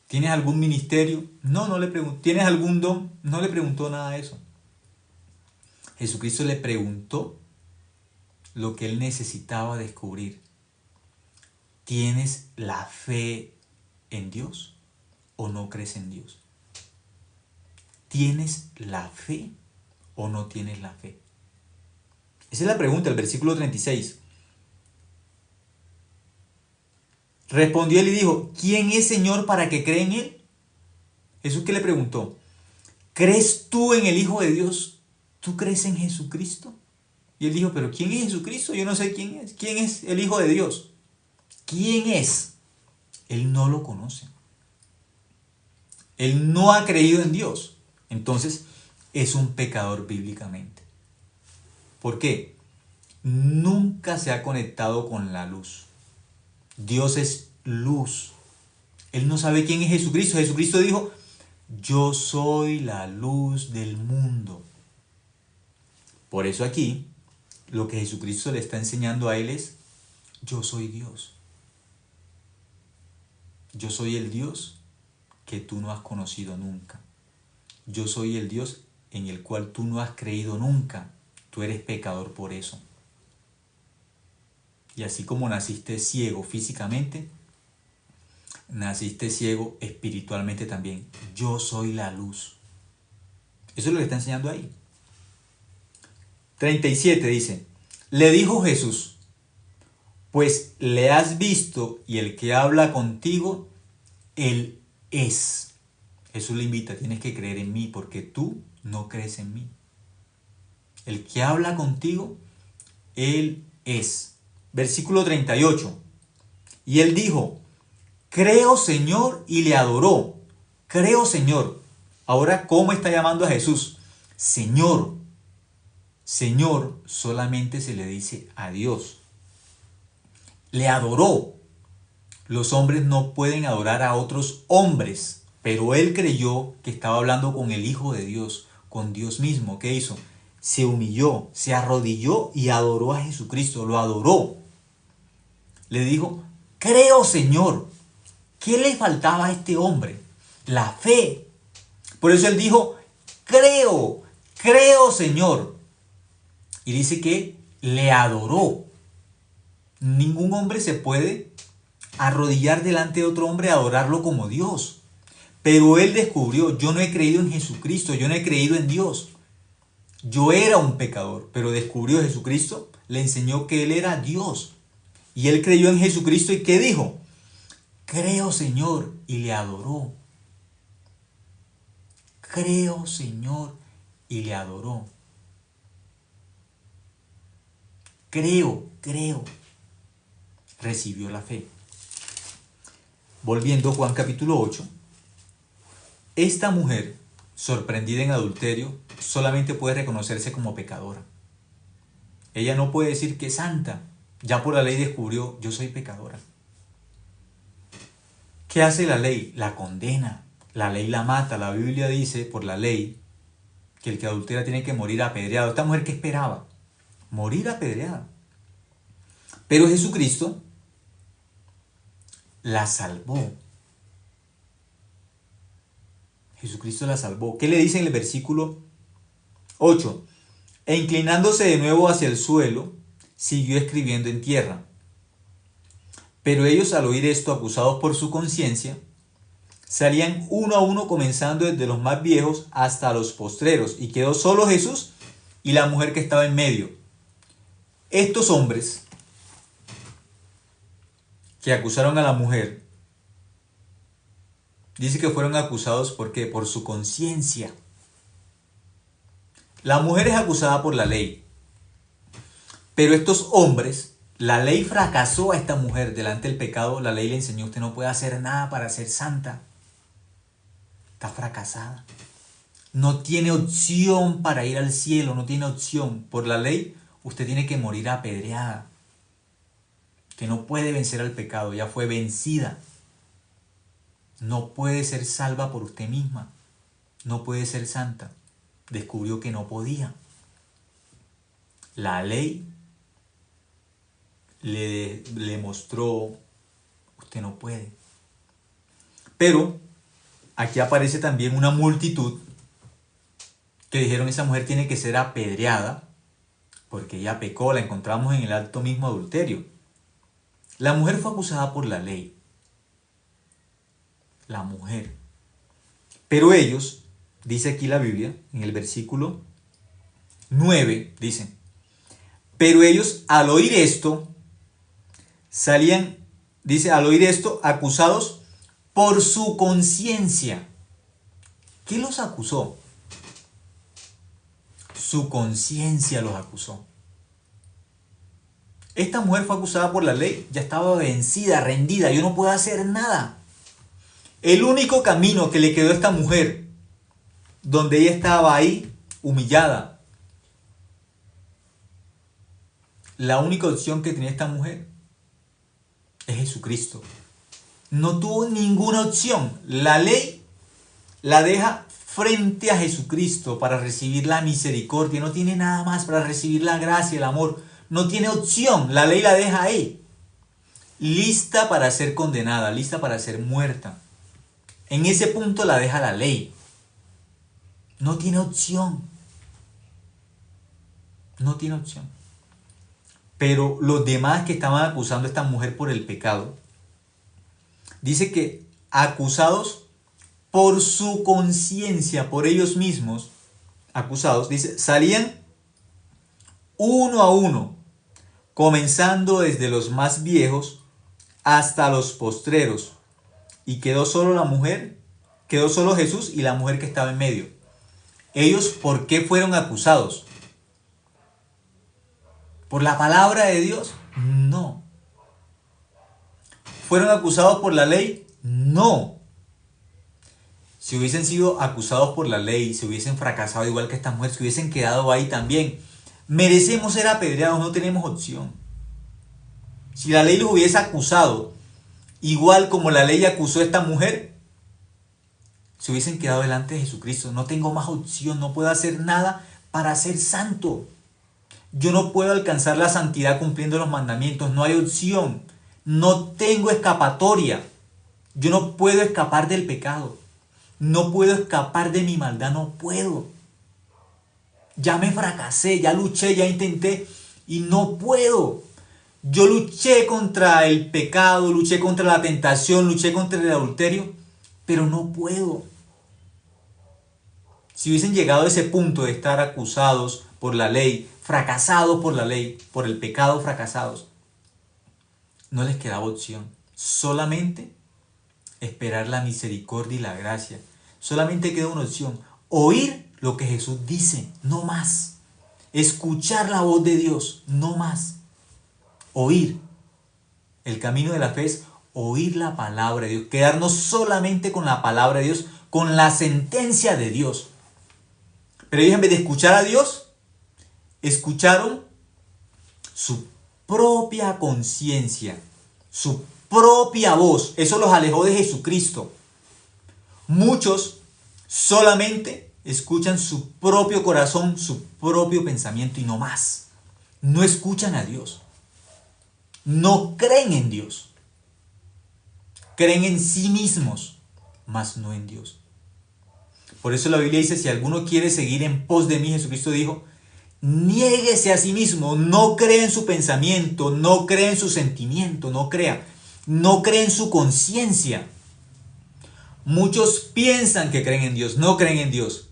¿Tienes algún ministerio? No, no le preguntó. ¿Tienes algún don? No le preguntó nada de eso. Jesucristo le preguntó lo que él necesitaba descubrir. ¿Tienes la fe en Dios o no crees en Dios? ¿Tienes la fe o no tienes la fe? Esa es la pregunta, el versículo 36. Respondió él y dijo, ¿quién es, Señor, para que cree en él? Jesús, ¿qué le preguntó? ¿Crees tú en el Hijo de Dios? ¿Tú crees en Jesucristo? Y él dijo, ¿pero quién es Jesucristo? Yo no sé quién es. ¿Quién es el Hijo de Dios? ¿Quién es? Él no lo conoce. Él no ha creído en Dios. Entonces, es un pecador bíblicamente. ¿Por qué? Nunca se ha conectado con la luz. Dios es luz. Él no sabe quién es Jesucristo. Jesucristo dijo, yo soy la luz del mundo. Por eso aquí, lo que Jesucristo le está enseñando a él es, yo soy Dios. Yo soy el Dios que tú no has conocido nunca. Yo soy el Dios en el cual tú no has creído nunca. Tú eres pecador por eso. Y así como naciste ciego físicamente, naciste ciego espiritualmente también. Yo soy la luz. Eso es lo que está enseñando ahí. 37 dice, Le dijo Jesús: pues le has visto y el que habla contigo, él es. Jesús le invita: tienes que creer en mí porque tú no crees en mí. El que habla contigo, él es. Versículo 38. Y él dijo: creo, Señor, y le adoró. Creo, Señor. Ahora, ¿cómo está llamando a Jesús? Señor. Señor solamente se le dice a Dios. Le adoró. Los hombres no pueden adorar a otros hombres, pero él creyó que estaba hablando con el Hijo de Dios, con Dios mismo. ¿Qué hizo? Se humilló, se arrodilló y adoró a Jesucristo, lo adoró. Le dijo: creo, Señor. ¿Qué le faltaba a este hombre? La fe. Por eso él dijo: creo, creo, Señor. Y dice que le adoró. Ningún hombre se puede arrodillar delante de otro hombre, adorarlo como Dios. Pero él descubrió: yo no he creído en Jesucristo, yo no he creído en Dios. Yo era un pecador, pero descubrió Jesucristo, le enseñó que él era Dios. Y él creyó en Jesucristo, ¿y qué dijo? Creo, Señor, y le adoró. Creo, Señor, y le adoró. Creo. Recibió la fe. Volviendo a Juan capítulo 8. Esta mujer, sorprendida en adulterio, solamente puede reconocerse como pecadora. Ella no puede decir que es santa. Ya por la ley descubrió: yo soy pecadora. ¿Qué hace la ley? La condena. La ley la mata. La Biblia dice, por la ley, que el que adultera tiene que morir apedreado. ¿Esta mujer qué esperaba? Morir apedreada. Pero Jesucristo la salvó. Jesucristo la salvó. ¿Qué le dice en el versículo 8? E inclinándose de nuevo hacia el suelo, siguió escribiendo en tierra. Pero ellos, al oír esto, acusados por su conciencia, salían uno a uno, comenzando desde los más viejos hasta los postreros, y quedó solo Jesús y la mujer que estaba en medio. Estos hombres que acusaron a la mujer, dice que fueron acusados ¿por qué? Por su conciencia. La mujer es acusada por la ley, pero estos hombres, la ley fracasó a esta mujer delante del pecado. La ley le enseñó: usted no puede hacer nada para ser santa. Está fracasada. No tiene opción para ir al cielo, no tiene opción. Por la ley, usted tiene que morir apedreada. Que no puede vencer al pecado, ya fue vencida. No puede ser salva por usted misma. No puede ser santa. Descubrió que no podía. La ley le mostró: usted no puede. Pero aquí aparece también una multitud que dijeron: esa mujer tiene que ser apedreada porque ella pecó. La encontramos en el acto mismo adulterio. La mujer fue acusada por la ley. La mujer. Pero ellos, dice aquí la Biblia, en el versículo 9, dice: pero ellos, al oír esto, salían, dice, al oír esto, acusados por su conciencia. ¿Qué los acusó? Su conciencia los acusó. Esta mujer fue acusada por la ley, ya estaba vencida, rendida: yo no puedo hacer nada. El único camino que le quedó a esta mujer, donde ella estaba ahí, humillada, la única opción que tenía esta mujer es Jesucristo. No tuvo ninguna opción. La ley la deja frente a Jesucristo para recibir la misericordia. No tiene nada más para recibir la gracia, el amor. No tiene opción. La ley la deja ahí, lista para ser condenada, lista para ser muerta. En ese punto la deja la ley. No tiene opción. No tiene opción. Pero los demás que estaban acusando a esta mujer por el pecado, dice que acusados por su conciencia, por ellos mismos, acusados, dice, salían uno a uno, comenzando desde los más viejos hasta los postreros. Y quedó solo Jesús y la mujer que estaba en medio. Ellos, ¿por qué fueron acusados? ¿Por la palabra de Dios? No. ¿Fueron acusados por la ley? No. Si hubiesen sido acusados por la ley, si hubiesen fracasado igual que estas mujeres, si hubiesen quedado ahí también, merecemos ser apedreados, no tenemos opción. Si la ley los hubiese acusado, igual como la ley acusó a esta mujer, si hubiesen quedado delante de Jesucristo, no tengo más opción, no puedo hacer nada para ser santo. Yo no puedo alcanzar la santidad cumpliendo los mandamientos, no hay opción, no tengo escapatoria. Yo no puedo escapar del pecado, no puedo escapar de mi maldad, no puedo. Ya me fracasé, ya luché, ya intenté y no puedo. Yo luché contra el pecado, luché contra la tentación, luché contra el adulterio, pero no puedo. Si hubiesen llegado a ese punto de estar acusados por la ley, fracasados por la ley, por el pecado fracasados, no les quedaba opción. Solamente esperar la misericordia y la gracia. Solamente queda una opción: oír lo que Jesús dice, no más. Escuchar la voz de Dios, no más. Oír. El camino de la fe es oír la palabra de Dios. Quedarnos solamente con la palabra de Dios, con la sentencia de Dios. Pero ellos, en vez de escuchar a Dios, escucharon su propia conciencia, su propia voz. Eso los alejó de Jesucristo. Muchos solamente escuchan su propio corazón, su propio pensamiento y no más. No escuchan a Dios. No creen en Dios. Creen en sí mismos, mas no en Dios. Por eso la Biblia dice: si alguno quiere seguir en pos de mí, Jesucristo dijo, niéguese a sí mismo, no crea en su pensamiento, no crea en su sentimiento, no crea en su conciencia. Muchos piensan que creen en Dios, no creen en Dios,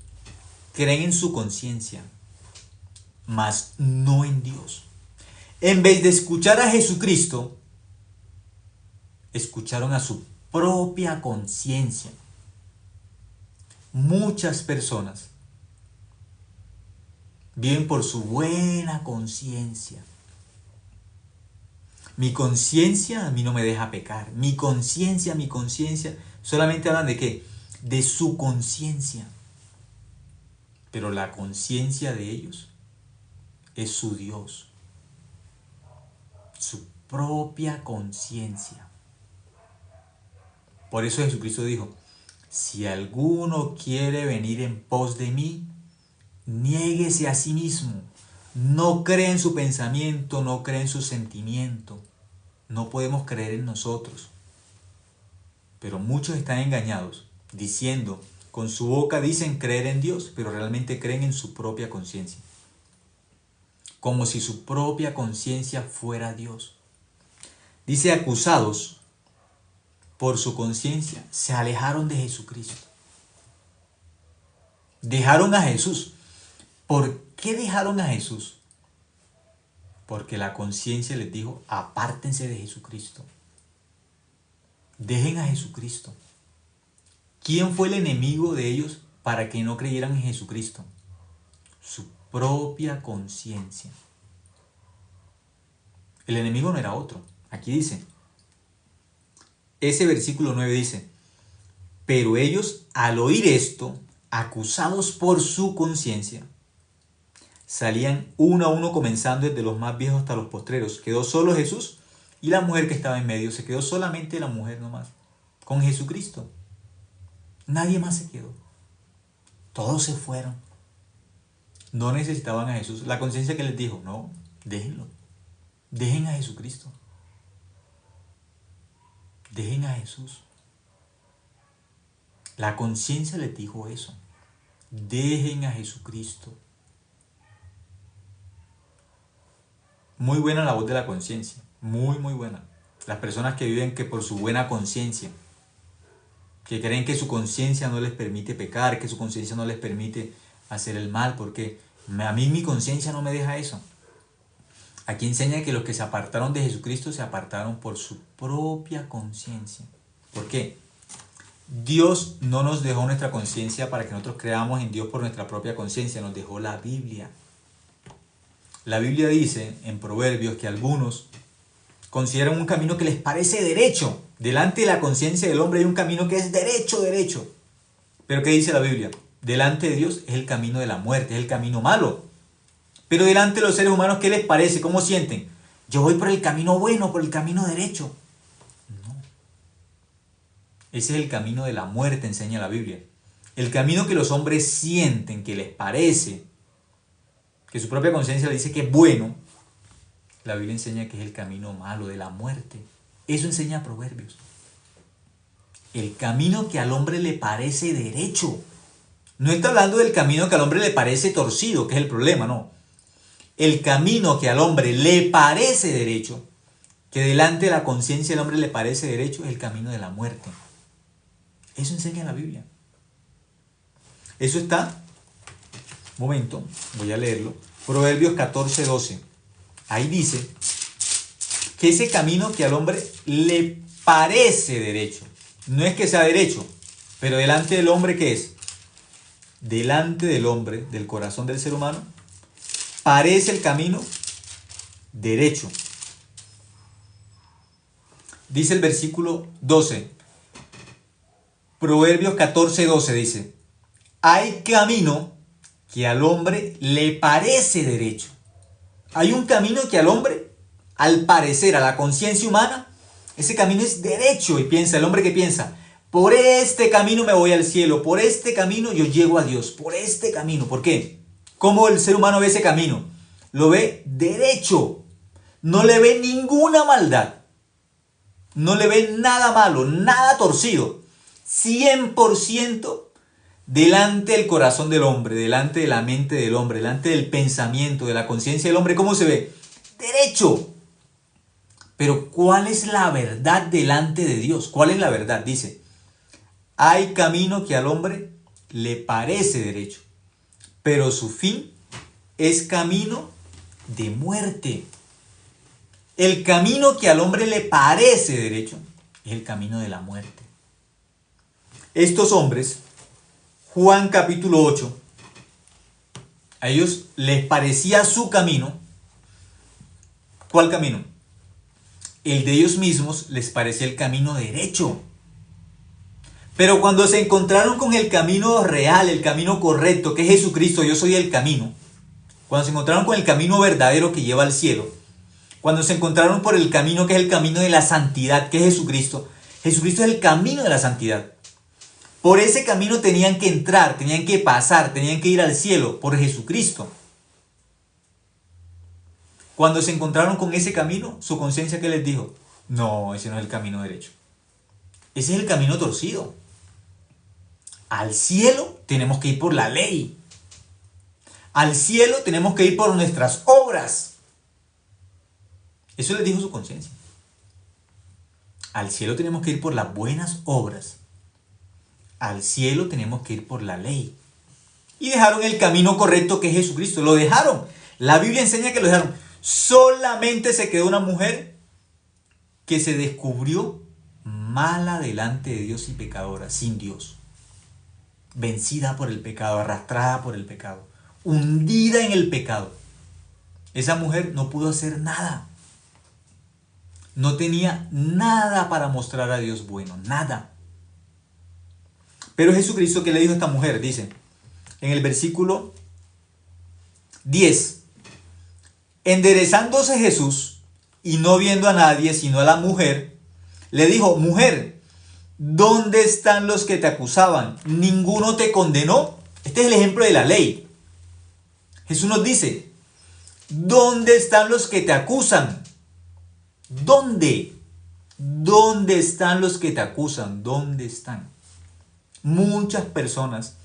creen en su conciencia, mas no en Dios. En vez de escuchar a Jesucristo, escucharon a su propia conciencia. Muchas personas viven por su buena conciencia. Mi conciencia a mí no me deja pecar. Mi conciencia. Solamente hablan de ¿qué? De su conciencia. Pero la conciencia de ellos es su Dios. Su propia conciencia. Por eso Jesucristo dijo: si alguno quiere venir en pos de mí, niéguese a sí mismo. No cree en su pensamiento, no cree en su sentimiento. No podemos creer en nosotros. Pero muchos están engañados, diciendo, con su boca dicen creer en Dios, pero realmente creen en su propia conciencia. Como si su propia conciencia fuera Dios. Dice: acusados por su conciencia, se alejaron de Jesucristo. Dejaron a Jesús. ¿Por qué dejaron a Jesús? Porque la conciencia les dijo: apártense de Jesucristo. Dejen a Jesucristo. ¿Quién fue el enemigo de ellos para que no creyeran en Jesucristo? Su propia conciencia. El enemigo no era otro. Aquí dice, ese versículo 9 dice: pero ellos, al oír esto, acusados por su conciencia, salían uno a uno, comenzando desde los más viejos hasta los postreros. Quedó solo Jesús y la mujer que estaba en medio. Se quedó solamente la mujer nomás, con Jesucristo. Nadie más se quedó. Todos se fueron. No necesitaban a Jesús. La conciencia que les dijo: no, déjenlo. Dejen a Jesucristo. Dejen a Jesús. La conciencia les dijo eso. Dejen a Jesucristo. Muy buena la voz de la conciencia. Muy, muy buena. Las personas que viven que por su buena conciencia, que creen que su conciencia no les permite pecar, que su conciencia no les permite hacer el mal, porque a mí mi conciencia no me deja eso. Aquí enseña que los que se apartaron de Jesucristo se apartaron por su propia conciencia. ¿Por qué? Dios no nos dejó nuestra conciencia para que nosotros creamos en Dios por nuestra propia conciencia, nos dejó la Biblia. La Biblia dice en Proverbios que algunos consideran un camino que les parece derecho. Delante de la conciencia del hombre hay un camino que es derecho, derecho. Pero ¿qué dice la Biblia? Delante de Dios es el camino de la muerte, es el camino malo. Pero delante de los seres humanos, ¿qué les parece? ¿Cómo sienten? Yo voy por el camino bueno, por el camino derecho. No. Ese es el camino de la muerte, enseña la Biblia. El camino que los hombres sienten, que les parece, que su propia conciencia le dice que es bueno, la Biblia enseña que es el camino malo de la muerte. Eso enseña Proverbios. El camino que al hombre le parece derecho. No está hablando del camino que al hombre le parece torcido, que es el problema, no. El camino que al hombre le parece derecho, que delante de la conciencia del hombre le parece derecho, es el camino de la muerte. Eso enseña la Biblia. Eso está, un momento, voy a leerlo. Proverbios 14:12. Ahí dice que ese camino que al hombre le parece derecho, no es que sea derecho, pero delante del hombre, ¿qué es? Delante del hombre, del corazón del ser humano, parece el camino derecho. Dice el versículo 12. Proverbios 14:12 dice: hay camino que al hombre le parece derecho. Hay un camino que al hombre, al parecer, a la conciencia humana, ese camino es derecho. Y piensa, el hombre que piensa, por este camino me voy al cielo, por este camino yo llego a Dios, por este camino. ¿Por qué? ¿Cómo el ser humano ve ese camino? Lo ve derecho. No le ve ninguna maldad. No le ve nada malo, nada torcido. 100% delante del corazón del hombre, delante de la mente del hombre, delante del pensamiento, de la conciencia del hombre. ¿Cómo se ve? Derecho. Pero ¿cuál es la verdad delante de Dios? ¿Cuál es la verdad? Dice, hay camino que al hombre le parece derecho, pero su fin es camino de muerte. El camino que al hombre le parece derecho es el camino de la muerte. Estos hombres, Juan capítulo 8, a ellos les parecía su camino. ¿Cuál camino? El de ellos mismos les parecía el camino derecho. Pero cuando se encontraron con el camino real, el camino correcto, que es Jesucristo, yo soy el camino. Cuando se encontraron con el camino verdadero que lleva al cielo, cuando se encontraron por el camino que es el camino de la santidad, que es Jesucristo, Jesucristo es el camino de la santidad. Por ese camino tenían que entrar, tenían que pasar, tenían que ir al cielo, por Jesucristo. Cuando se encontraron con ese camino, su conciencia, ¿qué les dijo? No, ese no es el camino derecho. Ese es el camino torcido. Al cielo tenemos que ir por la ley. Al cielo tenemos que ir por nuestras obras. Eso les dijo su conciencia. Al cielo tenemos que ir por las buenas obras. Al cielo tenemos que ir por la ley. Y dejaron el camino correcto que es Jesucristo. Lo dejaron. La Biblia enseña que lo dejaron. Solamente se quedó una mujer que se descubrió mala delante de Dios y pecadora, sin Dios. Vencida por el pecado, arrastrada por el pecado, hundida en el pecado. Esa mujer no pudo hacer nada. No tenía nada para mostrar a Dios bueno, nada. Pero Jesucristo, ¿qué le dijo a esta mujer? Dice, en el versículo 10, enderezándose Jesús y no viendo a nadie sino a la mujer, le dijo, mujer, ¿dónde están los que te acusaban? ¿Ninguno te condenó? Este es el ejemplo de la ley. Jesús nos dice, ¿dónde están los que te acusan? ¿Dónde? ¿Dónde están los que te acusan? ¿Dónde están? Muchas personas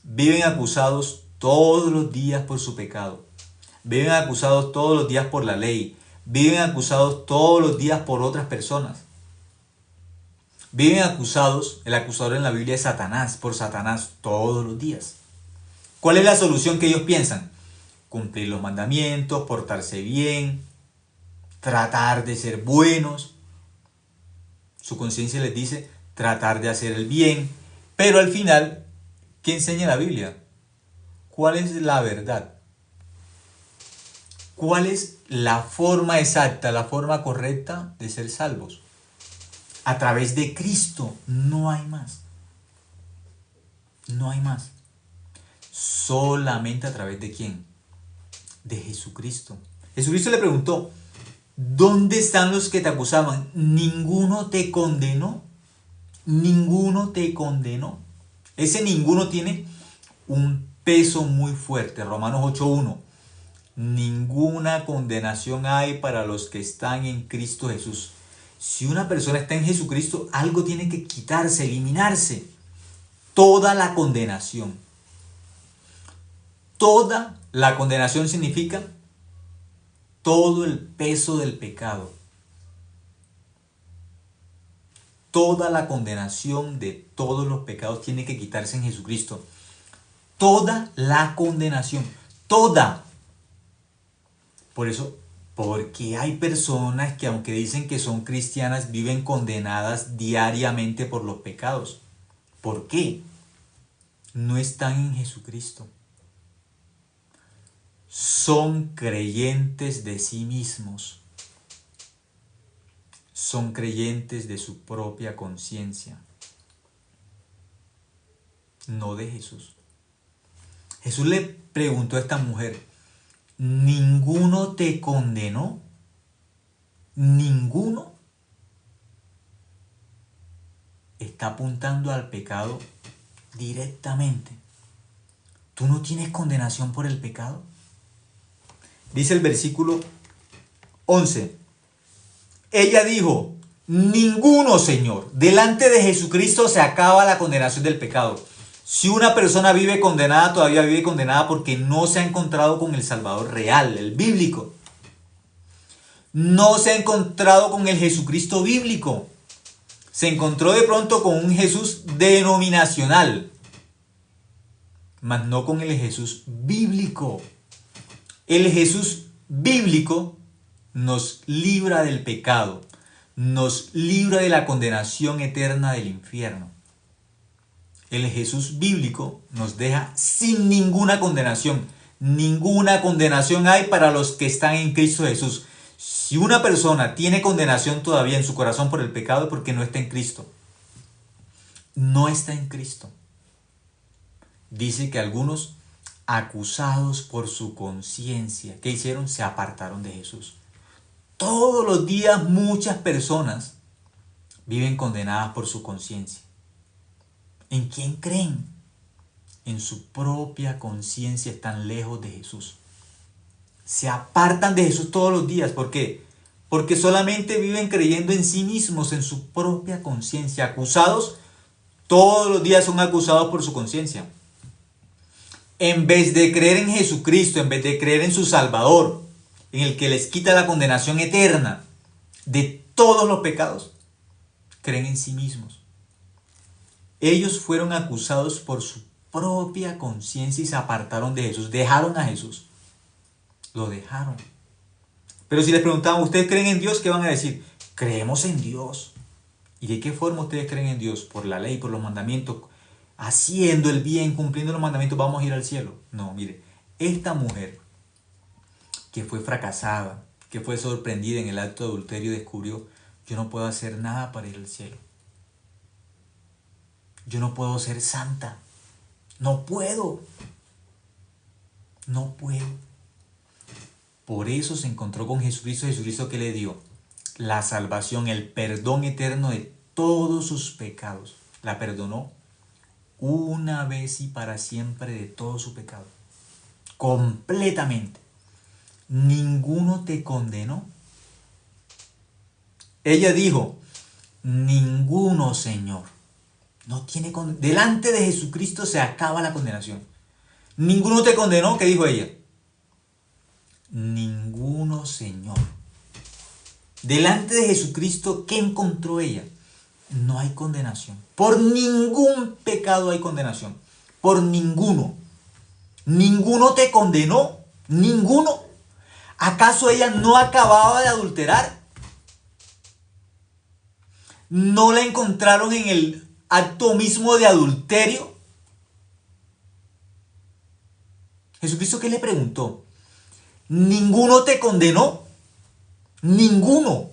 viven acusados todos los días por su pecado. Viven acusados todos los días por la ley. Viven acusados todos los días por otras personas. Viven acusados, el acusador en la Biblia es Satanás, por Satanás todos los días. ¿Cuál es la solución que ellos piensan? Cumplir los mandamientos, portarse bien, tratar de ser buenos. Su conciencia les dice tratar de hacer el bien. Pero al final, ¿qué enseña la Biblia? ¿Cuál es la verdad? ¿Cuál es la forma exacta, la forma correcta de ser salvos? A través de Cristo, no hay más. No hay más. Solamente a través de ¿quién? De Jesucristo. Jesucristo le preguntó, ¿dónde están los que te acusaban? ¿Ninguno te condenó? ¿Ninguno te condenó? Ese ninguno tiene un peso muy fuerte. Romanos 8:1. Ninguna condenación hay para los que están en Cristo Jesús. Si una persona está en Jesucristo, algo tiene que quitarse, eliminarse. Toda la condenación. Toda la condenación significa todo el peso del pecado. Toda la condenación de todos los pecados tiene que quitarse en Jesucristo. Toda la condenación. Toda. Por eso, porque hay personas que aunque dicen que son cristianas, viven condenadas diariamente por los pecados. ¿Por qué? No están en Jesucristo. Son creyentes de sí mismos. Son creyentes de su propia conciencia. No de Jesús. Jesús le preguntó a esta mujer, ¿ninguno te condenó? ¿Ninguno? Está apuntando al pecado directamente. ¿Tú no tienes condenación por el pecado? Dice el versículo 11. Ella dijo, ninguno, Señor. Delante de Jesucristo se acaba la condenación del pecado. Si una persona vive condenada, todavía vive condenada porque no se ha encontrado con el Salvador real, el bíblico. No se ha encontrado con el Jesucristo bíblico. Se encontró de pronto con un Jesús denominacional, mas no con el Jesús bíblico. El Jesús bíblico nos libra del pecado, nos libra de la condenación eterna del infierno. El Jesús bíblico nos deja sin ninguna condenación. Ninguna condenación hay para los que están en Cristo Jesús. Si una persona tiene condenación todavía en su corazón por el pecado, es porque no está en Cristo. No está en Cristo. Dice que algunos, acusados por su conciencia, ¿qué hicieron? Se apartaron de Jesús. Todos los días muchas personas viven condenadas por su conciencia. ¿En quién creen? En su propia conciencia están lejos de Jesús. Se apartan de Jesús todos los días. ¿Por qué? Porque solamente viven creyendo en sí mismos, en su propia conciencia. Acusados, todos los días son acusados por su conciencia. En vez de creer en Jesucristo, en vez de creer en su Salvador, en el que les quita la condenación eterna de todos los pecados, creen en sí mismos. Ellos fueron acusados por su propia conciencia y se apartaron de Jesús. Dejaron a Jesús. Lo dejaron. Pero si les preguntaban, ¿ustedes creen en Dios? ¿Qué van a decir? Creemos en Dios. ¿Y de qué forma ustedes creen en Dios? Por la ley, por los mandamientos. Haciendo el bien, cumpliendo los mandamientos, vamos a ir al cielo. No, mire, esta mujer que fue fracasada, que fue sorprendida en el acto de adulterio, descubrió, yo no puedo hacer nada para ir al cielo. Yo no puedo ser santa. No puedo. No puedo. Por eso se encontró con Jesucristo. Jesucristo, ¿qué le dio? La salvación, el perdón eterno de todos sus pecados. La perdonó una vez y para siempre de todo su pecado. Completamente. Ninguno te condenó. Ella dijo, ninguno, Señor. No tiene delante de Jesucristo se acaba la condenación. Ninguno te condenó. ¿Qué dijo ella? Ninguno, Señor. Delante de Jesucristo, ¿qué encontró ella? No hay condenación. Por ningún pecado hay condenación. Por ninguno. Ninguno te condenó. Ninguno. ¿Acaso ella no acababa de adulterar? ¿No la encontraron en el acto mismo de adulterio? Jesucristo, ¿qué le preguntó? ¿Ninguno te condenó? Ninguno.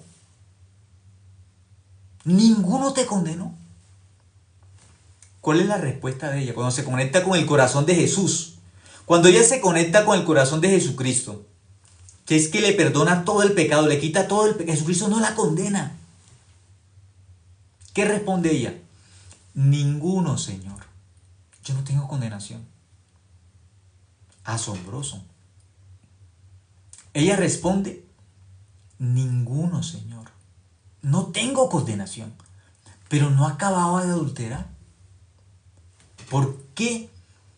Ninguno te condenó. ¿Cuál es la respuesta de ella? Cuando se conecta con el corazón de Jesús. Cuando ella se conecta con el corazón de Jesucristo, que es que le perdona todo el pecado, le quita todo el pecado. Jesucristo no la condena. ¿Qué responde ella? Ninguno, Señor. Yo no tengo condenación. Asombroso. Ella responde, ninguno, Señor. No tengo condenación. Pero no acababa de adulterar. ¿Por qué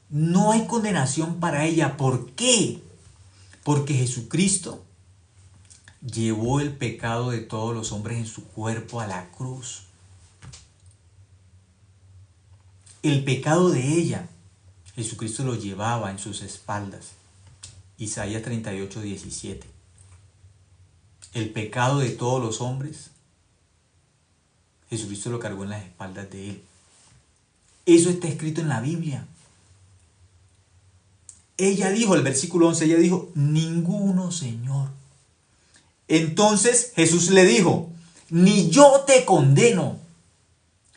no hay condenación para ella? ¿Por qué? Porque Jesucristo llevó el pecado de todos los hombres en su cuerpo a la cruz. El pecado de ella, Jesucristo lo llevaba en sus espaldas. Isaías 38, 17. El pecado de todos los hombres, Jesucristo lo cargó en las espaldas de él. Eso está escrito en la Biblia. Ella dijo, el versículo 11, ella dijo, ninguno, Señor. Entonces Jesús le dijo, ni yo te condeno.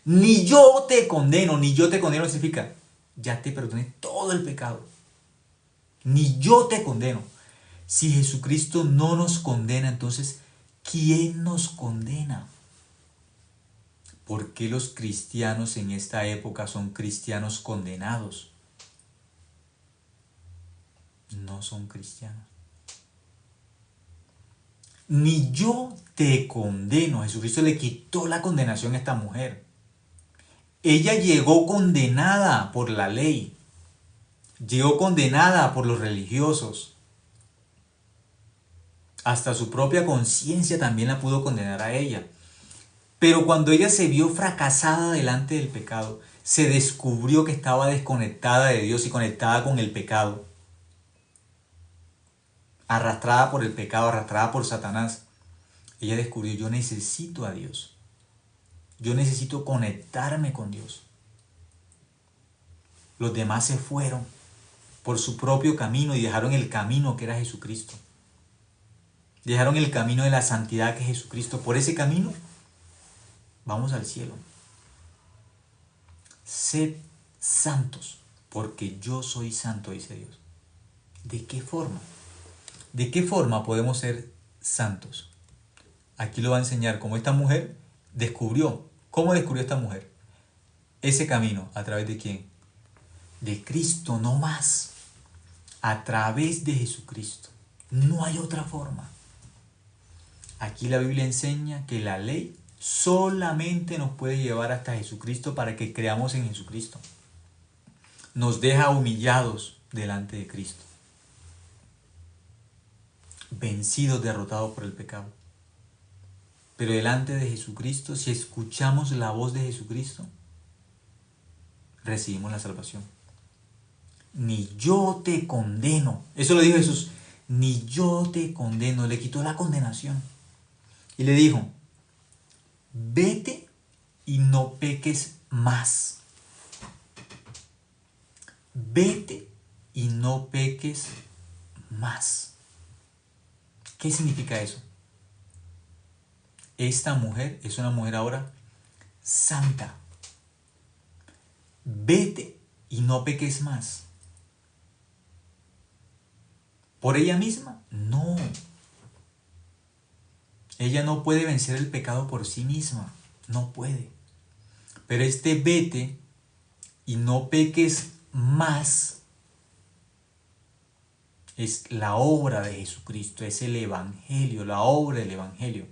Ni yo te condeno. Ni yo te condeno significa, ya te perdoné todo el pecado. Ni yo te condeno. Si Jesucristo no nos condena, entonces, ¿quién nos condena? ¿Por qué los cristianos en esta época son cristianos condenados? No son cristianos. Ni yo te condeno. Jesucristo le quitó la condenación a esta mujer. Ella llegó condenada por la ley. Llegó condenada por los religiosos. Hasta su propia conciencia también la pudo condenar a ella. Pero cuando ella se vio fracasada delante del pecado, se descubrió que estaba desconectada de Dios y conectada con el pecado. Arrastrada por el pecado, arrastrada por Satanás. Ella descubrió, yo necesito a Dios. Yo necesito conectarme con Dios. Los demás se fueron por su propio camino y dejaron el camino que era Jesucristo. Dejaron el camino de la santidad que es Jesucristo. Por ese camino vamos al cielo. Sed santos, porque yo soy santo, dice Dios. ¿De qué forma? ¿De qué forma podemos ser santos? Aquí lo va a enseñar cómo esta mujer descubrió. ¿Cómo descubrió esta mujer ese camino? ¿A través de quién? De Cristo, no más. A través de Jesucristo. No hay otra forma. Aquí la Biblia enseña que la ley solamente nos puede llevar hasta Jesucristo para que creamos en Jesucristo. Nos deja humillados delante de Cristo. Vencidos, derrotados por el pecado. Pero delante de Jesucristo, si escuchamos la voz de Jesucristo, recibimos la salvación. Ni yo te condeno. Eso lo dijo Jesús. Ni yo te condeno. Le quitó la condenación. Y le dijo, vete y no peques más. Vete y no peques más. ¿Qué significa eso? Esta mujer es una mujer ahora santa. Vete y no peques más. ¿Por ella misma? No. Ella no puede vencer el pecado por sí misma. No puede. Pero este vete y no peques más es la obra de Jesucristo, es el Evangelio, la obra del Evangelio.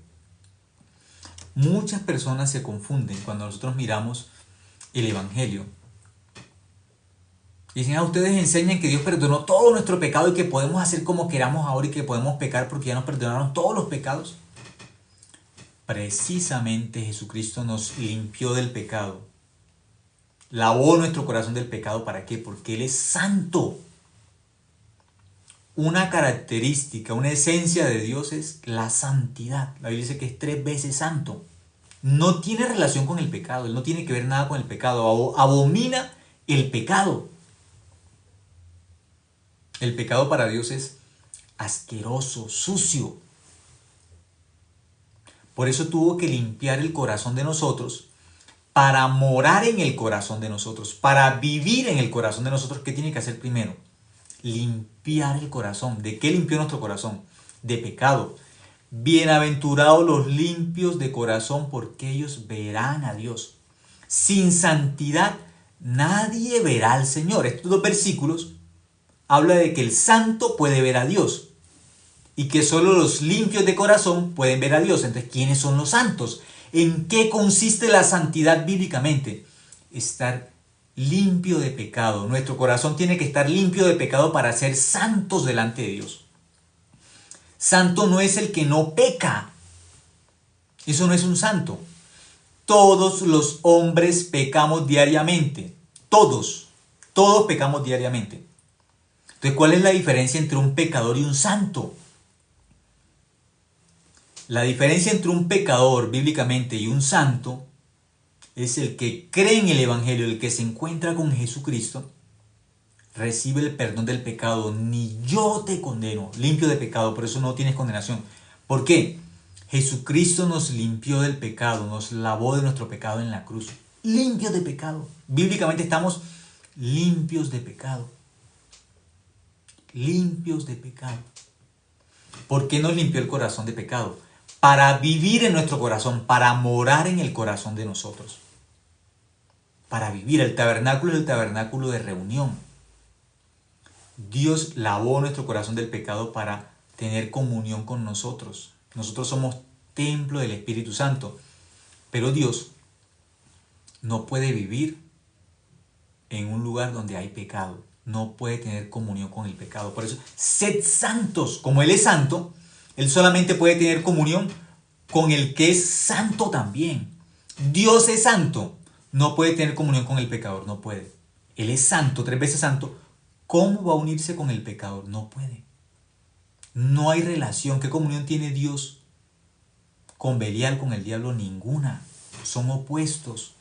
Muchas personas se confunden cuando nosotros miramos el Evangelio. Dicen, ustedes enseñan que Dios perdonó todo nuestro pecado y que podemos hacer como queramos ahora y que podemos pecar porque ya nos perdonaron todos los pecados. Precisamente Jesucristo nos limpió del pecado. Lavó nuestro corazón del pecado. ¿Para qué? Porque Él es santo. una característica, una esencia de Dios es la santidad. La Biblia dice que es 3 veces santo. No tiene relación con el pecado, Él no tiene que ver nada con el pecado, abomina el pecado. El pecado para Dios es asqueroso, sucio. Por eso tuvo que limpiar el corazón de nosotros para morar en el corazón de nosotros, para vivir en el corazón de nosotros. ¿Qué tiene que hacer primero? Limpiar el corazón. ¿De qué limpió nuestro corazón? De pecado. Bienaventurados los limpios de corazón, porque ellos verán a Dios. Sin santidad nadie verá al Señor. Estos 2 versículos habla de que el santo puede ver a Dios y que solo los limpios de corazón pueden ver a Dios. Entonces, ¿quiénes son los santos? ¿En qué consiste la santidad bíblicamente? Estar limpio de pecado. Nuestro corazón tiene que estar limpio de pecado para ser santos delante de Dios. Santo no es el que no peca. Eso no es un santo. Todos los hombres pecamos diariamente. Todos pecamos diariamente. Entonces, ¿cuál es la diferencia entre un pecador y un santo? La diferencia entre un pecador bíblicamente y un santo es el que cree en el Evangelio, el que se encuentra con Jesucristo, recibe el perdón del pecado. Ni yo te condeno, limpio de pecado, por eso no tienes condenación. ¿Por qué? Jesucristo nos limpió del pecado, nos lavó de nuestro pecado en la cruz. Limpios de pecado. Bíblicamente estamos limpios de pecado. Limpios de pecado. ¿Por qué nos limpió el corazón de pecado? Para vivir en nuestro corazón, para morar en el corazón de nosotros. Para vivir. El tabernáculo es el tabernáculo de reunión. Dios lavó nuestro corazón del pecado para tener comunión con nosotros. Nosotros somos templo del Espíritu Santo. Pero Dios no puede vivir en un lugar donde hay pecado. No puede tener comunión con el pecado. Por eso, sed santos. Como Él es santo, Él solamente puede tener comunión con el que es santo también. Dios es santo. No puede tener comunión con el pecador. No puede. Él es santo, 3 veces santo. ¿Cómo va a unirse con el pecador? No puede. No hay relación. ¿Qué comunión tiene Dios con Belial, con el diablo? Ninguna. Son opuestos.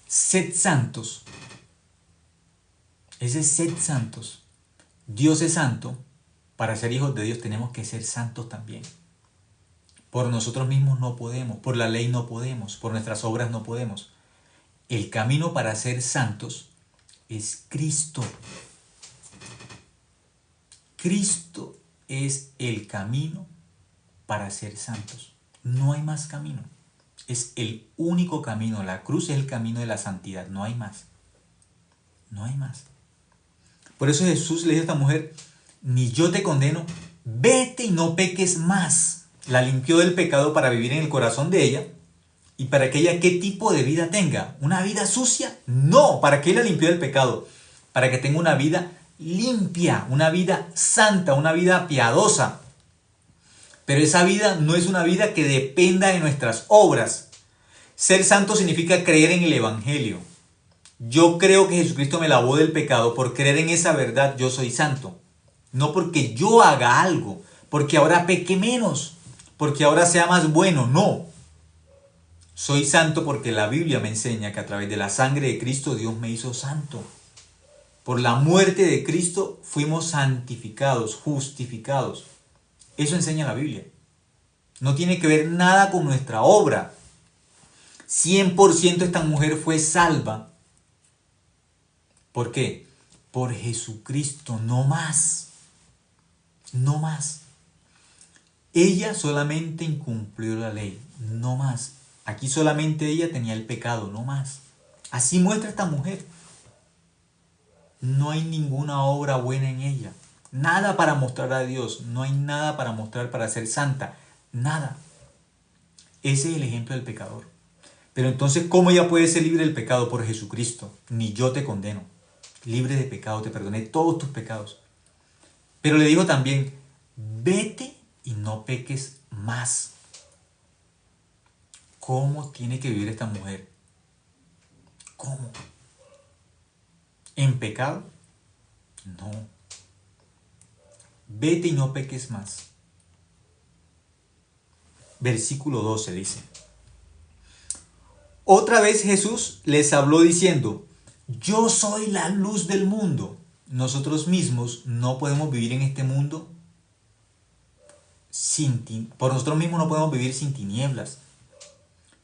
Sed santos. Ese sed santos. Dios es santo. Para ser hijos de Dios tenemos que ser santos también. Por nosotros mismos no podemos. Por la ley no podemos. Por nuestras obras no podemos. El camino para ser santos es Cristo. Cristo es el camino para ser santos. No hay más camino. Es el único camino. La cruz es el camino de la santidad. No hay más. No hay más. Por eso Jesús le dijo a esta mujer: ni yo te condeno, vete y no peques más. La limpió del pecado para vivir en el corazón de ella. ¿Y para que ella qué tipo de vida tenga? ¿Una vida sucia? No. ¿Para qué la limpió del pecado? Para que tenga una vida limpia, una vida santa, una vida piadosa. Pero esa vida no es una vida que dependa de nuestras obras. Ser santo significa creer en el Evangelio. Yo creo que Jesucristo me lavó del pecado. Por creer en esa verdad yo soy santo. No porque yo haga algo, porque ahora peque menos, porque ahora sea más bueno. No. Soy santo porque la Biblia me enseña que a través de la sangre de Cristo Dios me hizo santo. Por la muerte de Cristo fuimos santificados, justificados. Eso enseña la Biblia. No tiene que ver nada con nuestra obra. 100% esta mujer fue salva. ¿Por qué? Por Jesucristo, no más. No más. Ella solamente incumplió la ley, no más. Aquí solamente ella tenía el pecado, no más. Así muestra esta mujer. No hay ninguna obra buena en ella. Nada para mostrar a Dios. No hay nada para mostrar para ser santa. Nada. Ese es el ejemplo del pecador. Pero entonces, ¿cómo ella puede ser libre del pecado? Por Jesucristo. Ni yo te condeno. Libre de pecado, te perdoné todos tus pecados. Pero le digo también, vete y no peques más. ¿Cómo tiene que vivir esta mujer? ¿Cómo? ¿En pecado? No. Vete y no peques más. Versículo 12 dice: otra vez Jesús les habló diciendo: yo soy la luz del mundo. Nosotros mismos no podemos vivir en este mundo por nosotros mismos no podemos vivir sin tinieblas.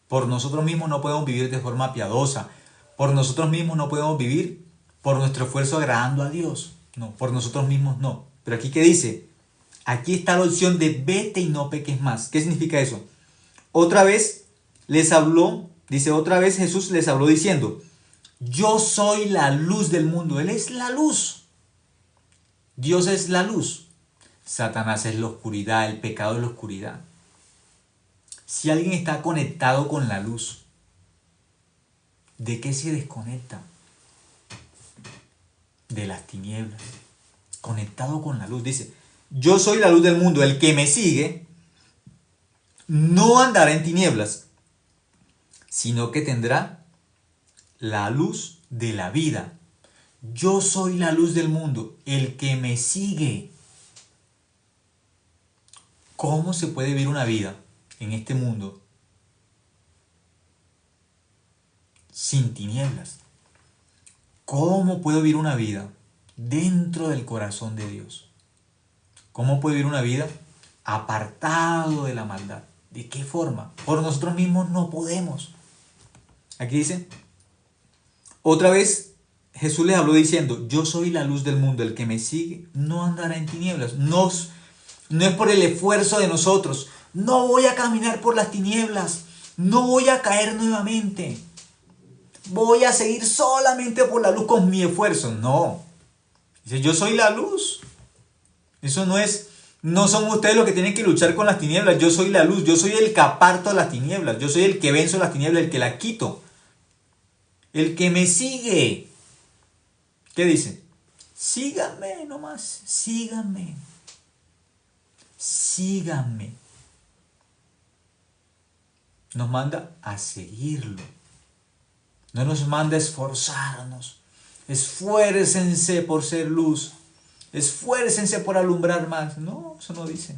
Por nosotros mismos no podemos vivir de forma piadosa. Por nosotros mismos no podemos vivir por nuestro esfuerzo agradando a Dios. No, por nosotros mismos no. Pero aquí, ¿qué dice? Aquí está la opción de vete y no peques más. ¿Qué significa eso? Otra vez les habló, dice, otra vez Jesús les habló diciendo: yo soy la luz del mundo. Él es la luz. Dios es la luz. Satanás es la oscuridad, el pecado es la oscuridad. Si alguien está conectado con la luz, ¿de qué se desconecta? De las tinieblas. Conectado con la luz. Dice: yo soy la luz del mundo. El que me sigue no andará en tinieblas, sino que tendrá la luz de la vida. Yo soy la luz del mundo. El que me sigue. ¿Cómo se puede vivir una vida en este mundo sin tinieblas? ¿Cómo puedo vivir una vida dentro del corazón de Dios? ¿Cómo puedo vivir una vida apartado de la maldad? ¿De qué forma? Por nosotros mismos no podemos. Aquí dice, otra vez Jesús les habló diciendo: yo soy la luz del mundo. El que me sigue no andará en tinieblas. No es por el esfuerzo de nosotros. No voy a caminar por las tinieblas. No voy a caer nuevamente. Voy a seguir solamente por la luz con mi esfuerzo. No. Dice: yo soy la luz. Eso no son ustedes los que tienen que luchar con las tinieblas. Yo soy la luz. Yo soy el que aparto las tinieblas. Yo soy el que venzo las tinieblas, el que las quito. El que me sigue. ¿Qué dice? Síganme nomás. Síganme. Síganme. Nos manda a seguirlo. No nos manda a esforzarnos. Esfuércense por ser luz. Esfuércense por alumbrar más. No, eso no dice.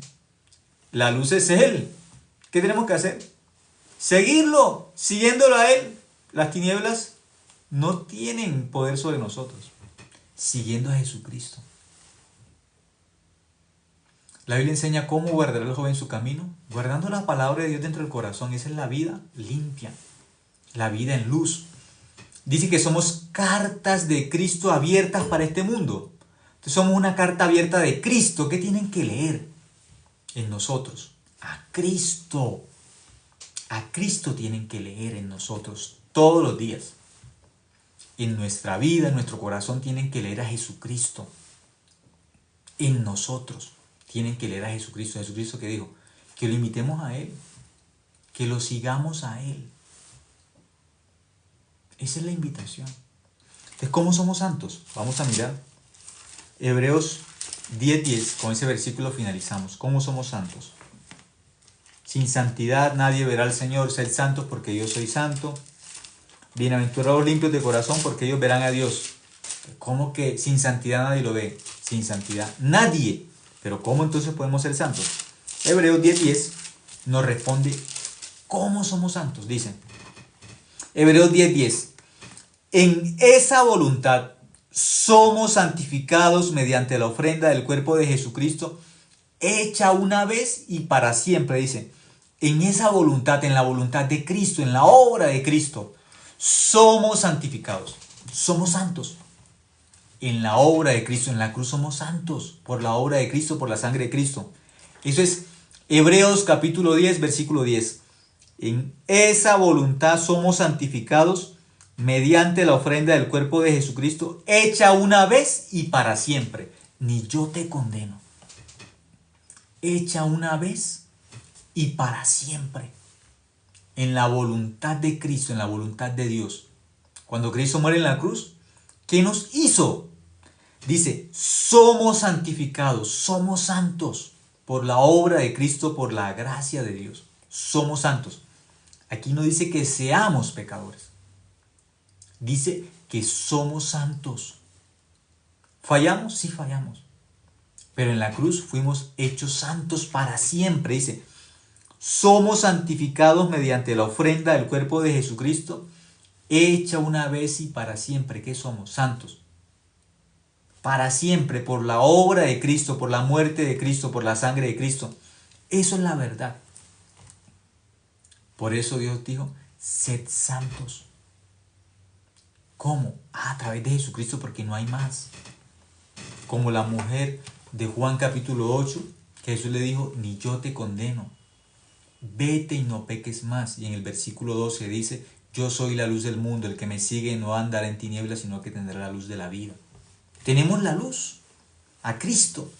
La luz es Él. ¿Qué tenemos que hacer? Seguirlo. Siguiéndolo a Él. Las tinieblas no tienen poder sobre nosotros. Siguiendo a Jesucristo. La Biblia enseña cómo guardar el joven su camino, guardando la palabra de Dios dentro del corazón. Esa es la vida limpia, la vida en luz. Dice que somos cartas de Cristo abiertas para este mundo. Entonces somos una carta abierta de Cristo. ¿Qué tienen que leer en nosotros? A Cristo. A Cristo tienen que leer en nosotros todos los días. En nuestra vida, en nuestro corazón, tienen que leer a Jesucristo. En nosotros tienen que leer a Jesucristo. Jesucristo, que dijo: que lo imitemos a Él, que lo sigamos a Él. Esa es la invitación. Entonces, ¿cómo somos santos? Vamos a mirar Hebreos 10:10. Con ese versículo finalizamos. ¿Cómo somos santos? Sin santidad nadie verá al Señor. Sed santos porque yo soy santo. Bienaventurados limpios de corazón, porque ellos verán a Dios. ¿Cómo que sin santidad nadie lo ve? Sin santidad nadie. Pero ¿cómo entonces podemos ser santos? Hebreos 10:10 nos responde cómo somos santos. Dice Hebreos 10:10: en esa voluntad somos santificados mediante la ofrenda del cuerpo de Jesucristo, hecha una vez y para siempre. Dice, en esa voluntad, en la voluntad de Cristo, en la obra de Cristo, somos santificados, somos santos. En la obra de Cristo, en la cruz somos santos, por la obra de Cristo, por la sangre de Cristo. Eso es Hebreos capítulo 10, versículo 10. En esa voluntad somos santificados mediante la ofrenda del cuerpo de Jesucristo, hecha una vez y para siempre. Ni yo te condeno. Hecha una vez y para siempre. En la voluntad de Cristo, en la voluntad de Dios. Cuando Cristo muere en la cruz, ¿qué nos hizo? Dice, somos santificados, somos santos por la obra de Cristo, por la gracia de Dios. Somos santos. Aquí no dice que seamos pecadores. Dice que somos santos. ¿Fallamos? Sí fallamos. Pero en la cruz fuimos hechos santos para siempre, dice. Somos santificados mediante la ofrenda del cuerpo de Jesucristo, hecha una vez y para siempre. ¿Qué somos? Santos. Para siempre, por la obra de Cristo, por la muerte de Cristo, por la sangre de Cristo. Eso es la verdad. Por eso Dios dijo, sed santos. ¿Cómo? A través de Jesucristo, porque no hay más. Como la mujer de Juan capítulo 8, que Jesús le dijo, ni yo te condeno. Vete y no peques más. Y en el versículo 12 dice, yo soy la luz del mundo, el que me sigue no andará en tinieblas, sino que tendrá la luz de la vida. Tenemos la luz, a Cristo.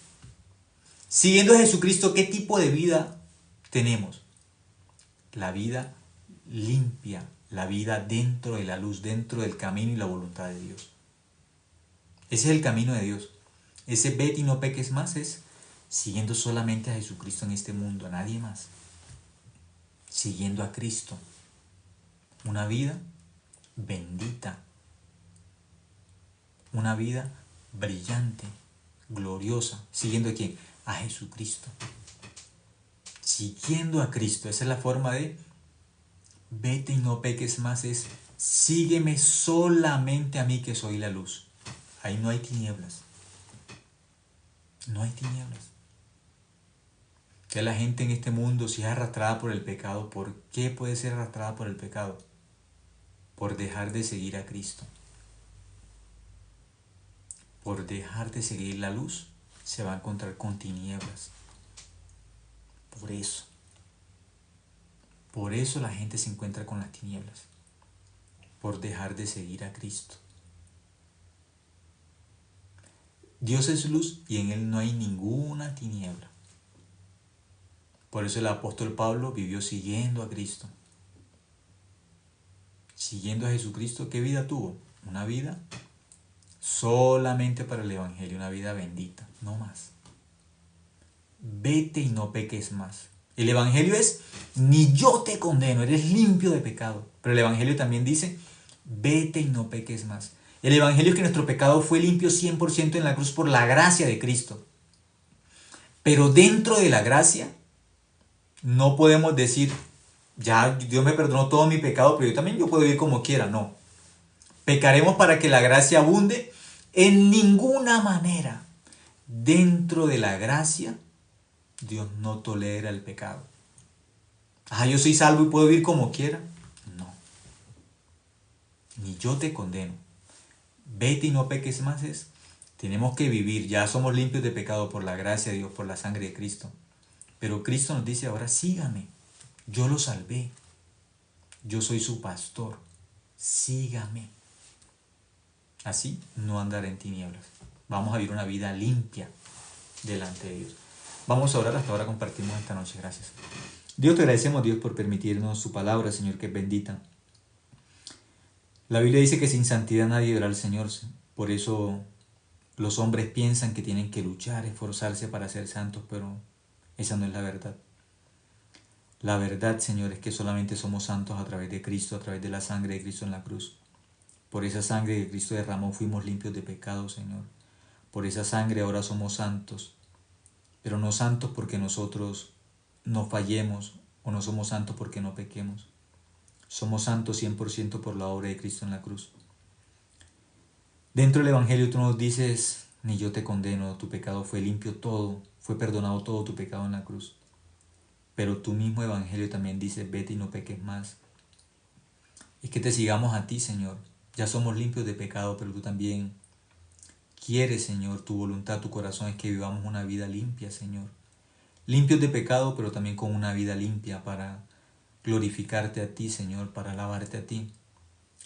Siguiendo a Jesucristo, ¿qué tipo de vida tenemos? La vida limpia, la vida dentro de la luz, dentro del camino y la voluntad de Dios. Ese es el camino de Dios. Ese vete y no peques más es siguiendo solamente a Jesucristo en este mundo, a nadie más. Siguiendo a Cristo. Una vida bendita. Una vida brillante, gloriosa. ¿Siguiendo a quién? A Jesucristo. Siguiendo a Cristo. Esa es la forma de vete y no peques más, es sígueme solamente a mí que soy la luz. Ahí no hay tinieblas. No hay tinieblas. Que la gente en este mundo, si es arrastrada por el pecado, ¿por qué puede ser arrastrada por el pecado? Por dejar de seguir a Cristo. Por dejar de seguir la luz, se va a encontrar con tinieblas. Por eso. Por eso la gente se encuentra con las tinieblas. Por dejar de seguir a Cristo. Dios es luz y en Él no hay ninguna tiniebla. Por eso el apóstol Pablo vivió siguiendo a Cristo. Siguiendo a Jesucristo, ¿qué vida tuvo? Una vida solamente para el Evangelio, una vida bendita, no más. Vete y no peques más. El Evangelio es, ni yo te condeno, eres limpio de pecado. Pero el Evangelio también dice, vete y no peques más. El Evangelio es que nuestro pecado fue limpio 100% en la cruz por la gracia de Cristo. Pero dentro de la gracia, no podemos decir, ya Dios me perdonó todo mi pecado, pero yo puedo vivir como quiera. No. Pecaremos para que la gracia abunde. En ninguna manera. Dentro de la gracia, Dios no tolera el pecado. Yo soy salvo y puedo vivir como quiera. No. Ni yo te condeno. Vete y no peques más es. Tenemos que vivir. Ya somos limpios de pecado por la gracia de Dios, por la sangre de Cristo. Pero Cristo nos dice ahora, sígame. Yo lo salvé. Yo soy su pastor. Sígame. Así no andaré en tinieblas. Vamos a vivir una vida limpia delante de Dios. Vamos a orar, hasta ahora compartimos esta noche. Gracias. Dios, te agradecemos, Dios, por permitirnos su palabra, Señor, que es bendita. La Biblia dice que sin santidad nadie verá al Señor. Por eso los hombres piensan que tienen que luchar, esforzarse para ser santos, pero esa no es la verdad. La verdad, Señor, es que solamente somos santos a través de Cristo, a través de la sangre de Cristo en la cruz. Por esa sangre que Cristo derramó fuimos limpios de pecado, Señor. Por esa sangre ahora somos santos. Pero no santos porque nosotros no fallemos o no somos santos porque no pequemos. Somos santos 100% por la obra de Cristo en la cruz. Dentro del Evangelio tú nos dices, ni yo te condeno, tu pecado fue limpio todo, fue perdonado todo tu pecado en la cruz. Pero tu mismo Evangelio también dice, vete y no peques más. Es que te sigamos a ti, Señor. Ya somos limpios de pecado, pero tú también quieres, Señor, tu voluntad, tu corazón es que vivamos una vida limpia, Señor. Limpios de pecado, pero también con una vida limpia para glorificarte a ti, Señor, para alabarte a ti.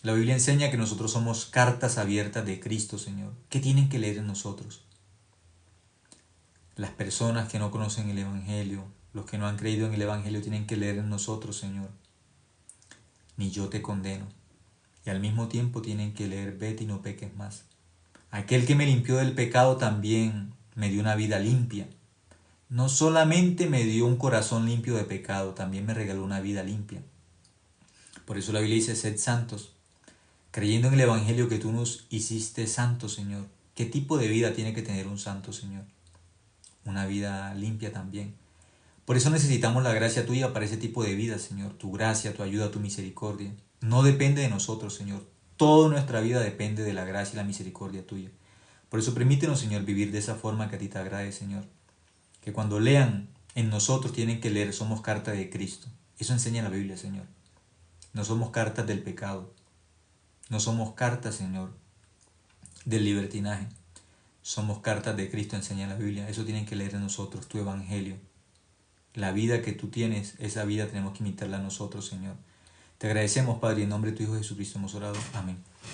La Biblia enseña que nosotros somos cartas abiertas de Cristo, Señor. ¿Qué tienen que leer en nosotros? Las personas que no conocen el Evangelio, los que no han creído en el Evangelio, tienen que leer en nosotros, Señor. Ni yo te condeno. Y al mismo tiempo tienen que leer, vete y no peques más. Aquel que me limpió del pecado también me dio una vida limpia. No solamente me dio un corazón limpio de pecado, también me regaló una vida limpia. Por eso la Biblia dice, sed santos, creyendo en el Evangelio que tú nos hiciste santos, Señor. ¿Qué tipo de vida tiene que tener un santo, Señor? una vida limpia también. Por eso necesitamos la gracia tuya para ese tipo de vida, Señor. Tu gracia, tu ayuda, tu misericordia. No depende de nosotros, Señor. Toda nuestra vida depende de la gracia y la misericordia tuya. Por eso permítenos, Señor, vivir de esa forma que a ti te agrade, Señor. Que cuando lean en nosotros tienen que leer, somos carta de Cristo. Eso enseña la Biblia, Señor. No somos cartas del pecado. No somos cartas, Señor, del libertinaje. Somos cartas de Cristo, enseña la Biblia. Eso tienen que leer en nosotros, tu evangelio. La vida que tú tienes, esa vida tenemos que imitarla nosotros, Señor. Te agradecemos, Padre, en nombre de tu Hijo Jesucristo hemos orado. Amén.